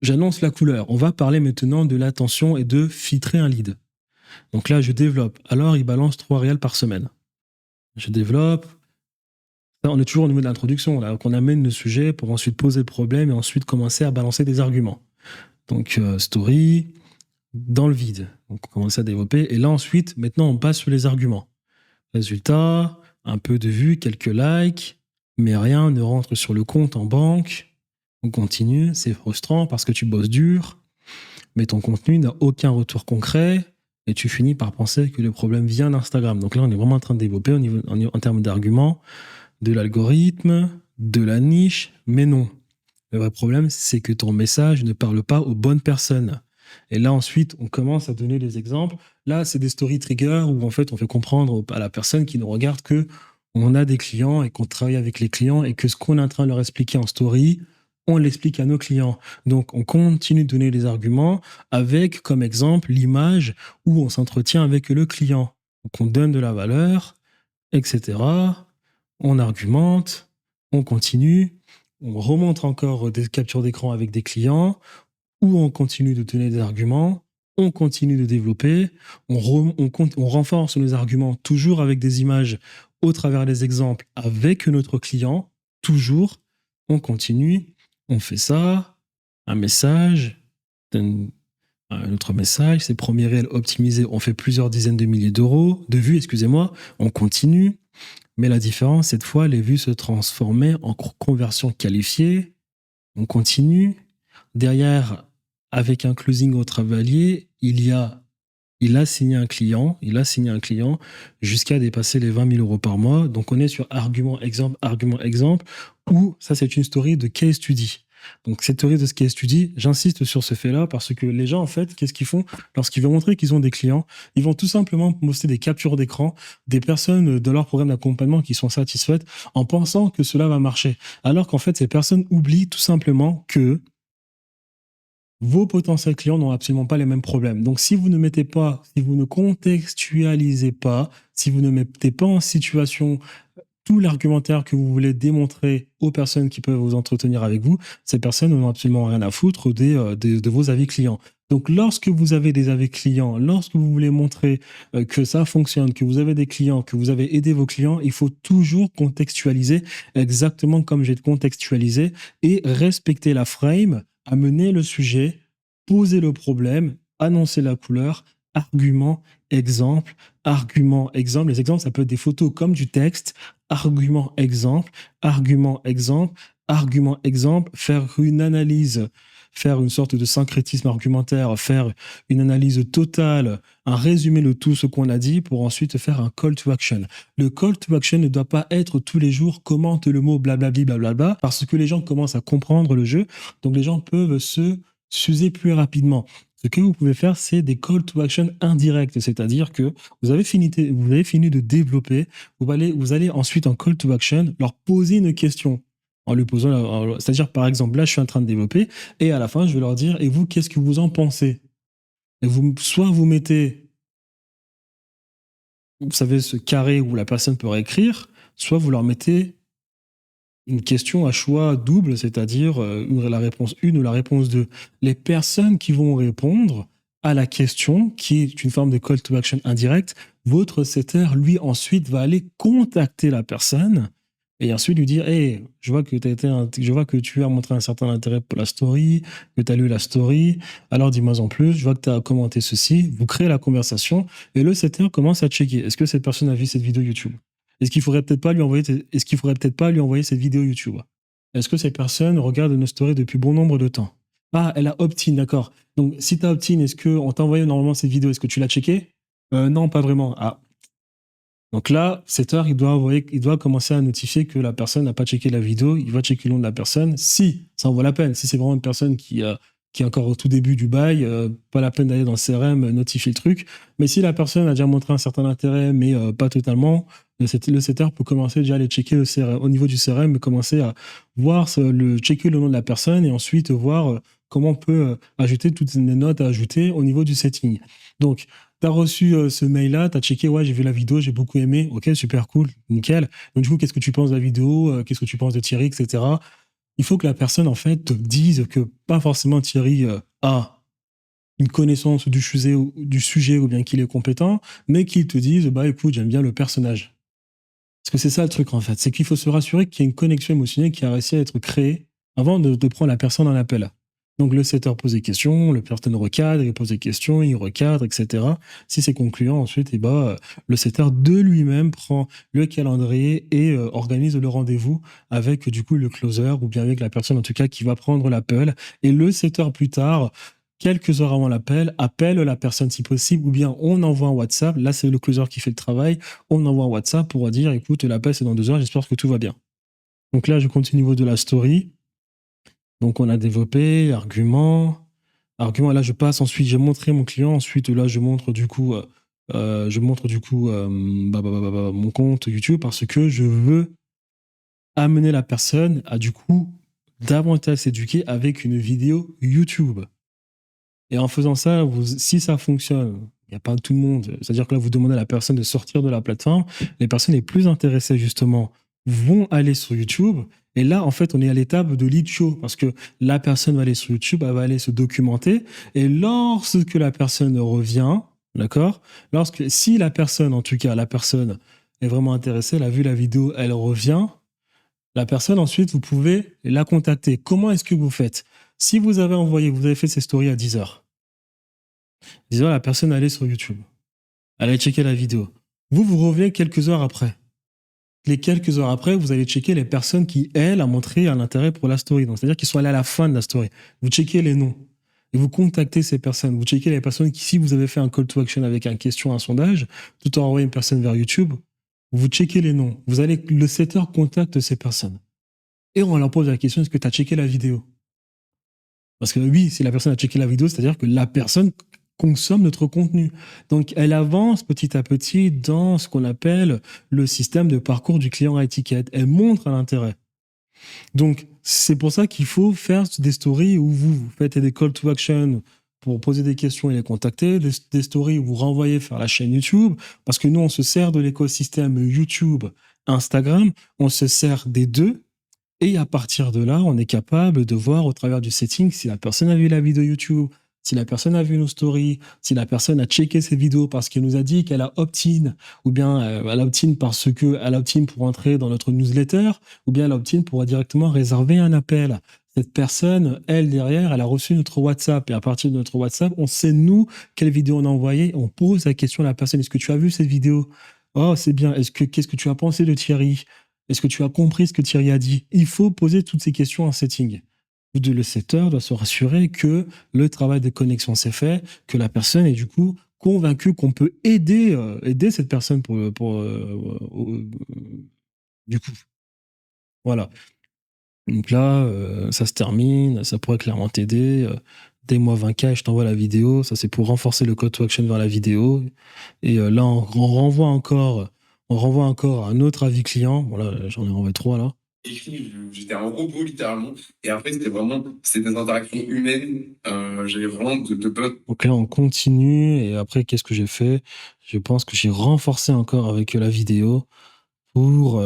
j'annonce la couleur. On va parler maintenant de l'attention et de filtrer un lead. Donc là, je développe. Alors, il balance 3 réels par semaine. Je développe. Là, on est toujours au niveau de l'introduction, là, qu'on amène le sujet pour ensuite poser le problème et ensuite commencer à balancer des arguments. Donc, story, dans le vide. Donc, on commence à développer. Et là, ensuite, maintenant, on passe sur les arguments. Résultat, un peu de vues, quelques likes, mais rien ne rentre sur le compte en banque. On continue, c'est frustrant parce que tu bosses dur, mais ton contenu n'a aucun retour concret et tu finis par penser que le problème vient d'Instagram. Donc là, on est vraiment en train de développer en termes d'arguments, de l'algorithme, de la niche, mais non. Le vrai problème, c'est que ton message ne parle pas aux bonnes personnes. Et là, ensuite, on commence à donner des exemples. Là, c'est des story triggers où, en fait, on fait comprendre à la personne qui nous regarde que on a des clients et qu'on travaille avec les clients et que ce qu'on est en train de leur expliquer en story, on l'explique à nos clients. Donc, on continue de donner des arguments avec, comme exemple, l'image où on s'entretient avec le client. Donc, on donne de la valeur, etc. On argumente, on continue, on remonte encore des captures d'écran avec des clients, ou on continue de donner des arguments, on continue de développer, on renforce nos arguments toujours avec des images au travers des exemples avec notre client, toujours, on continue, on fait ça, un message, un autre message, c'est premier réel optimisé, on fait plusieurs dizaines de milliers d'euros, de vues, excusez-moi, on continue, mais la différence, cette fois, les vues se transformaient en conversion qualifiée. On continue. Derrière, avec un closing au travailler, il a signé un client jusqu'à dépasser les 20 000 euros par mois. Donc, on est sur argument, exemple, où ça, c'est une story de case study. Donc, cette théorie de ce case study, j'insiste sur ce fait-là parce que les gens, en fait, qu'est-ce qu'ils font lorsqu'ils veulent montrer qu'ils ont des clients? Ils vont tout simplement poster des captures d'écran des personnes de leur programme d'accompagnement qui sont satisfaites en pensant que cela va marcher. Alors qu'en fait, ces personnes oublient tout simplement que vos potentiels clients n'ont absolument pas les mêmes problèmes. Donc, si vous ne mettez pas, si vous ne contextualisez pas, si vous ne mettez pas en situation tout l'argumentaire que vous voulez démontrer aux personnes qui peuvent vous entretenir avec vous, ces personnes n'ont absolument rien à foutre de vos avis clients. Donc, lorsque vous avez des avis clients, lorsque vous voulez montrer que ça fonctionne, que vous avez des clients, que vous avez aidé vos clients, il faut toujours contextualiser exactement comme j'ai contextualisé et respecter la frame, amener le sujet, poser le problème, annoncer la couleur, argument, exemple, argument, exemple. Les exemples, ça peut être des photos comme du texte, argument, exemple, argument, exemple, argument, exemple, faire une analyse, faire une sorte de syncrétisme argumentaire, faire une analyse totale, un résumé de tout ce qu'on a dit pour ensuite faire un call to action. Le call to action ne doit pas être tous les jours commente le mot blablabli blablabla parce que les gens commencent à comprendre le jeu, donc les gens peuvent se s'user plus rapidement. Ce que vous pouvez faire, c'est des call to action indirects, c'est-à-dire que vous avez fini de développer, vous allez ensuite en call to action leur poser une question en lui posant, c'est-à-dire par exemple, là je suis en train de développer et à la fin je vais leur dire et vous qu'est-ce que vous en pensez? Et soit vous mettez, vous savez, ce carré où la personne peut réécrire, soit vous leur mettez une question à choix double, c'est-à-dire la réponse 1 ou la réponse 2. Les personnes qui vont répondre à la question, qui est une forme de call to action indirect, votre setter, lui, ensuite, va aller contacter la personne et ensuite lui dire hey, je vois que tu as montré un certain intérêt pour la story, que tu as lu la story, alors dis-moi en plus, je vois que tu as commenté ceci, vous créez la conversation et le setter commence à checker. Est-ce que cette personne a vu cette vidéo YouTube? Est-ce qu'il faudrait peut-être pas lui envoyer cette vidéo YouTube? Est-ce que cette personne regarde nos stories depuis bon nombre de temps? Ah, elle a opt-in, d'accord. Donc, si tu as opt-in, est-ce qu'on t'a envoyé normalement cette vidéo? Est-ce que tu l'as checké? Non, pas vraiment. Ah. Donc là, cette heure, il doit commencer à notifier que la personne n'a pas checké la vidéo. Il va checker le nom de la personne. Si ça en vaut la peine, si c'est vraiment une personne qui est encore au tout début du bail, pas la peine d'aller dans le CRM, notifier le truc. Mais si la personne a déjà montré un certain intérêt, mais pas totalement, le setter peut commencer déjà à aller checker le CRM, au niveau du CRM, commencer à voir, checker le nom de la personne et ensuite voir comment on peut ajouter toutes les notes à ajouter au niveau du setting. Donc, tu as reçu ce mail-là, tu as checké, ouais, j'ai vu la vidéo, j'ai beaucoup aimé, ok, super cool, nickel. Donc, du coup, qu'est-ce que tu penses de la vidéo, qu'est-ce que tu penses de Thierry, etc. Il faut que la personne, en fait, te dise que pas forcément Thierry a une connaissance du sujet ou bien qu'il est compétent, mais qu'il te dise, bah écoute, j'aime bien le personnage. Parce que c'est ça le truc, en fait. C'est qu'il faut se rassurer qu'il y a une connexion émotionnelle qui a réussi à être créée avant de prendre la personne en appel. Donc le setter pose des questions, le personne recadre, il pose des questions, il recadre, etc. Si c'est concluant, ensuite, le setter de lui-même prend le calendrier et organise le rendez-vous avec du coup le closer ou bien avec la personne en tout cas qui va prendre l'appel. Et le setter plus tard, quelques heures avant l'appel, appelle la personne si possible ou bien on envoie un WhatsApp. Là, c'est le closer qui fait le travail. On envoie un WhatsApp pour dire écoute, l'appel c'est dans 2 heures, j'espère que tout va bien. Donc là, je continue au niveau de la story. Donc, on a développé argument. Argument, là, je passe. Ensuite, j'ai montré mon client. Ensuite, là, je montre du coup, mon compte YouTube parce que je veux amener la personne à du coup davantage s'éduquer avec une vidéo YouTube. Et en faisant ça, si ça fonctionne, il n'y a pas tout le monde. C'est-à-dire que là, vous demandez à la personne de sortir de la plateforme. Les personnes les plus intéressées, justement, vont aller sur YouTube. Et là, en fait, on est à l'étape de lead show parce que la personne va aller sur YouTube, elle va aller se documenter. Et lorsque la personne revient, d'accord? Si la personne, en tout cas, la personne est vraiment intéressée, elle a vu la vidéo, elle revient, la personne, ensuite, vous pouvez la contacter. Comment est-ce que vous faites? Si vous avez fait ces stories à 10 heures, disons, la personne allait sur YouTube. Elle allait checker la vidéo. Vous revenez quelques heures après. Les quelques heures après, vous allez checker les personnes qui, elles, ont montré un intérêt pour la story. Donc, c'est-à-dire qu'ils sont allés à la fin de la story. Vous checkez les noms. Et vous contactez ces personnes. Vous checkez les personnes qui, si vous avez fait un call to action avec une question, un sondage, tout en envoyant une personne vers YouTube, vous checkez les noms. Le setter contacte ces personnes. Et on leur pose la question, est-ce que tu as checké la vidéo? Parce que oui, si la personne a checké la vidéo, c'est-à-dire que la personne consomme notre contenu. Donc, elle avance petit à petit dans ce qu'on appelle le système de parcours du client à étiquette. Elle montre l'intérêt. Donc, c'est pour ça qu'il faut faire des stories où vous faites des call to action pour poser des questions et les contacter, des stories où vous renvoyez vers la chaîne YouTube, parce que nous, on se sert de l'écosystème YouTube, Instagram, on se sert des deux. Et à partir de là, on est capable de voir au travers du setting si la personne a vu la vidéo YouTube, si la personne a vu nos stories, si la personne a checké ses vidéos parce qu'elle nous a dit qu'elle a opt-in, ou bien elle a opt-in parce qu'elle a opt-in pour entrer dans notre newsletter, ou bien elle a opt-in pour directement réserver un appel. Cette personne, elle, derrière, elle a reçu notre WhatsApp. Et à partir de notre WhatsApp, on sait, nous, quelle vidéo on a envoyée. On pose la question à la personne, est-ce que tu as vu cette vidéo? Oh, c'est bien. Qu'est-ce que tu as pensé de Thierry? Est-ce que tu as compris ce que Thierry a dit? Il faut poser toutes ces questions en setting. Le setter doit se rassurer que le travail de connexion s'est fait, que la personne est du coup convaincue qu'on peut aider cette personne du coup. Voilà. Donc là, ça se termine, ça pourrait clairement t'aider. Dès mois 20K, je t'envoie la vidéo. Ça, c'est pour renforcer le call to action vers la vidéo. Et là, on renvoie encore à un autre avis client. Voilà, j'en ai renvoyé 3 là. J'étais un robot littéralement. Et après, c'était des interactions humaines. J'avais vraiment de bonnes. Donc là, on continue. Et après, qu'est-ce que j'ai fait? Je pense que j'ai renforcé encore avec la vidéo pour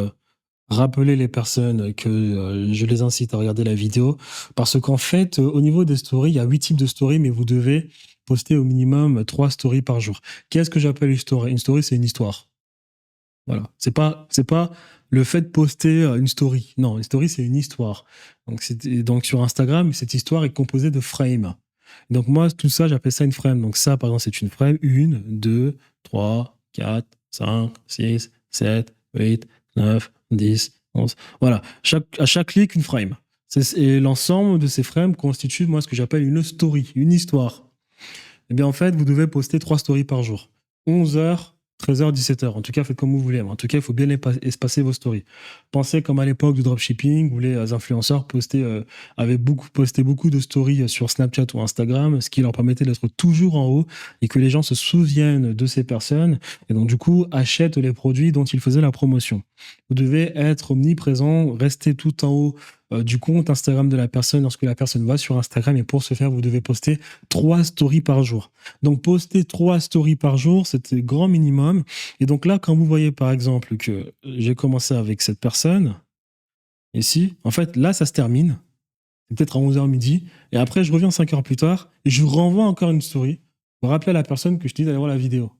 rappeler les personnes que je les incite à regarder la vidéo. Parce qu'en fait, au niveau des stories, il y a 8 types de stories, mais vous devez poster au minimum 3 stories par jour. Qu'est-ce que j'appelle une story? Une story, c'est une histoire. Voilà. C'est pas le fait de poster une story. Non, une story, c'est une histoire. Donc sur Instagram, cette histoire est composée de frames. Donc moi, tout ça, j'appelle ça une frame. Donc ça, par exemple, c'est une frame. 1, 2, 3, 4, 5, 6, 7, 8, 9, 10, 11. Voilà. À chaque clic, une frame. Et l'ensemble de ces frames constitue, moi, ce que j'appelle une story, une histoire. Eh bien, en fait, vous devez poster 3 stories par jour. 11h, 13h, 17h. En tout cas, faites comme vous voulez. En tout cas, il faut bien espacer vos stories. Pensez comme à l'époque du dropshipping où les influenceurs avaient posté beaucoup de stories sur Snapchat ou Instagram, ce qui leur permettait d'être toujours en haut et que les gens se souviennent de ces personnes et donc, du coup, achètent les produits dont ils faisaient la promotion. Vous devez être omniprésent, rester tout en haut du compte Instagram de la personne lorsque la personne va sur Instagram et pour ce faire, vous devez poster 3 stories par jour. Donc, poster 3 stories par jour, c'est le grand minimum. Et donc là, quand vous voyez par exemple que j'ai commencé avec cette personne, ici, en fait, là, ça se termine. C'est peut-être à 11h midi. Et après, je reviens 5 heures plus tard et je renvoie encore une story pour rappeler à la personne que je dis d'aller voir la vidéo.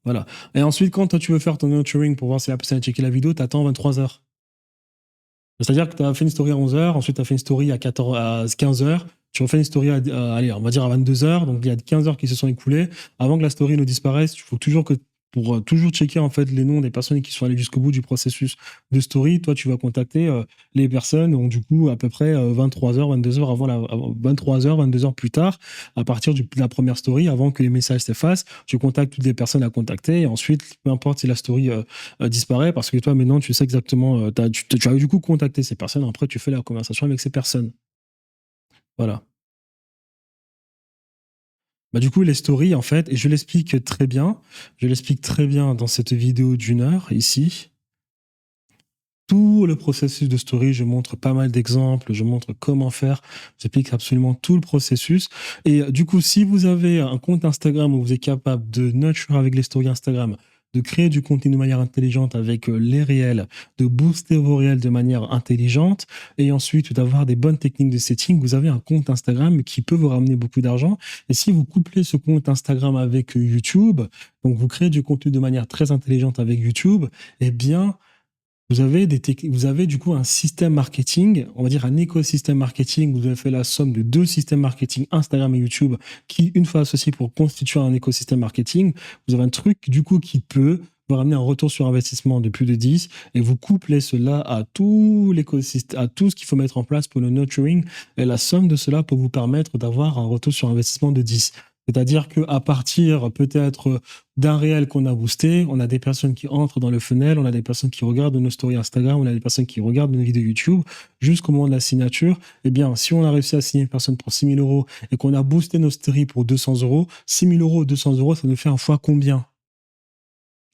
Voilà. Et ensuite, quand toi, tu veux faire ton nurturing pour voir si la personne a checké la vidéo, tu attends 23 heures. C'est-à-dire que tu as fait une story à 11 heures, ensuite tu as fait une story à 15 heures, tu refais une story allez, on va dire à 22 heures, donc il y a 15 heures qui se sont écoulées. Avant que la story ne disparaisse, il faut toujours que, pour toujours checker en fait les noms des personnes qui sont allées jusqu'au bout du processus de story, toi tu vas contacter les personnes, donc du coup à peu près 23 heures, 22 heures avant 23 heures, 22 heures plus tard, à partir de la première story, avant que les messages s'effacent, tu contactes toutes les personnes à contacter et ensuite, peu importe si la story disparaît, parce que toi maintenant tu sais exactement, tu as du coup contacté ces personnes, après tu fais la conversation avec ces personnes. Voilà. Bah, du coup, les stories, en fait, et je l'explique très bien dans cette vidéo d'une heure ici. Tout le processus de story, je montre pas mal d'exemples, je montre comment faire, j'explique absolument tout le processus. Et du coup, si vous avez un compte Instagram où vous êtes capable de nurture avec les stories Instagram, de créer du contenu de manière intelligente avec les réels, de booster vos réels de manière intelligente, et ensuite d'avoir des bonnes techniques de setting, vous avez un compte Instagram qui peut vous ramener beaucoup d'argent. Et si vous couplez ce compte Instagram avec YouTube, donc vous créez du contenu de manière très intelligente avec YouTube, eh bien, vous avez du coup un système marketing, on va dire un écosystème marketing. Vous avez fait la somme de deux systèmes marketing, Instagram et YouTube, qui, une fois associés pour constituer un écosystème marketing, vous avez un truc du coup qui peut vous ramener un retour sur investissement de plus de 10 et vous couplez cela à tout l'écosystème, à tout ce qu'il faut mettre en place pour le nurturing et la somme de cela pour vous permettre d'avoir un retour sur investissement de 10. C'est-à-dire qu'à partir peut-être d'un réel qu'on a boosté, on a des personnes qui entrent dans le funnel, on a des personnes qui regardent nos stories Instagram, on a des personnes qui regardent nos vidéos YouTube, jusqu'au moment de la signature. Eh bien, si on a réussi à signer une personne pour 6 000 euros et qu'on a boosté nos stories pour 200 euros, 6 000 euros, 200 euros, ça nous fait un fois combien?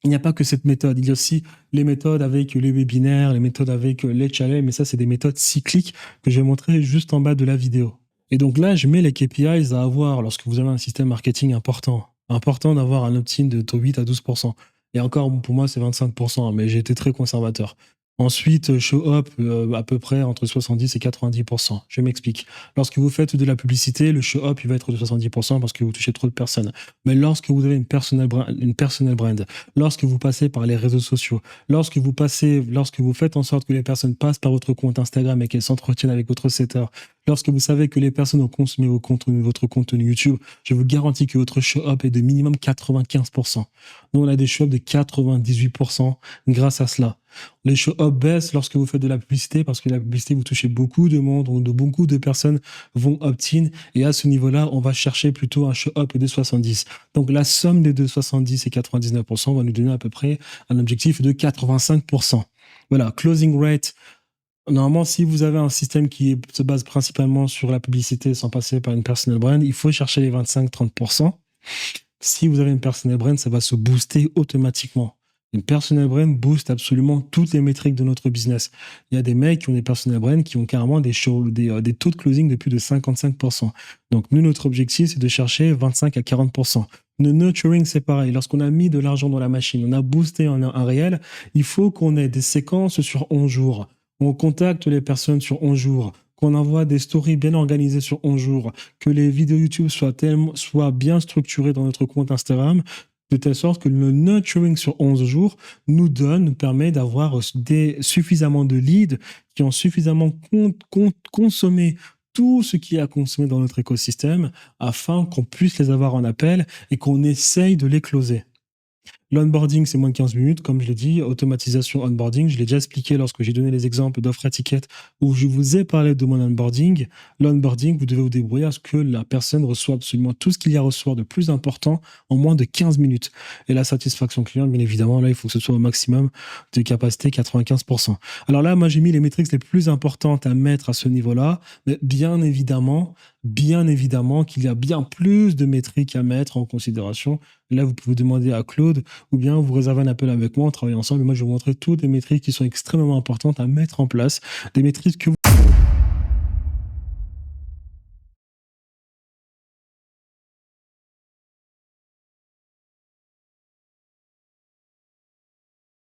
Il n'y a pas que cette méthode, il y a aussi les méthodes avec les webinaires, les méthodes avec les challenges, mais ça, c'est des méthodes cycliques que je vais montrer juste en bas de la vidéo. Et donc là, je mets les KPIs à avoir lorsque vous avez un système marketing important. Important d'avoir un opt-in de 8 à 12%. Et encore, pour moi, c'est 25%, mais j'ai été très conservateur. Ensuite, show up à peu près entre 70 et 90%. Je m'explique. Lorsque vous faites de la publicité, le show up il va être de 70% parce que vous touchez trop de personnes. Mais lorsque vous avez une personal brand, lorsque vous passez par les réseaux sociaux, lorsque vous faites en sorte que les personnes passent par votre compte Instagram et qu'elles s'entretiennent avec votre setter, lorsque vous savez que les personnes ont consommé votre contenu YouTube, je vous garantis que votre show-up est de minimum 95%. Nous, on a des show-up de 98% grâce à cela. Les show-up baissent lorsque vous faites de la publicité parce que la publicité, vous touchez beaucoup de monde, donc beaucoup de personnes vont opt-in. Et à ce niveau-là, on va chercher plutôt un show-up de 70. Donc, la somme des 70 et 99% va nous donner à peu près un objectif de 85%. Voilà, closing rate. Normalement, si vous avez un système qui se base principalement sur la publicité sans passer par une personal brand, il faut chercher les 25-30%. Si vous avez une personal brand, ça va se booster automatiquement. Une personal brand booste absolument toutes les métriques de notre business. Il y a des mecs qui ont des personal brands qui ont carrément des taux de closing de plus de 55%. Donc, nous, notre objectif, c'est de chercher 25 à 40%. Le nurturing, c'est pareil. Lorsqu'on a mis de l'argent dans la machine, on a boosté un réel, il faut qu'on ait des séquences sur 11 jours. On contacte les personnes sur 11 jours, qu'on envoie des stories bien organisées sur 11 jours, que les vidéos YouTube soient bien structurées dans notre compte Instagram, de telle sorte que le nurturing sur 11 jours nous permet d'avoir suffisamment de leads qui ont suffisamment consommé tout ce qui est à consommer dans notre écosystème afin qu'on puisse les avoir en appel et qu'on essaye de les closer. L'onboarding, c'est moins de 15 minutes, comme je l'ai dit. Automatisation onboarding, je l'ai déjà expliqué lorsque j'ai donné les exemples d'offres étiquettes où je vous ai parlé de mon onboarding. L'onboarding, vous devez vous débrouiller à ce que la personne reçoive absolument tout ce qu'il y a à recevoir de plus important en moins de 15 minutes. Et la satisfaction client, bien évidemment, là, il faut que ce soit au maximum de capacité, 95%. Alors là, moi, j'ai mis les métriques les plus importantes à mettre à ce niveau-là. Mais bien évidemment qu'il y a bien plus de métriques à mettre en considération. Là, vous pouvez demander à Claude ou bien vous réservez un appel avec moi, on travaille ensemble et moi, je vais vous montrer toutes les métriques qui sont extrêmement importantes à mettre en place, des métriques que vous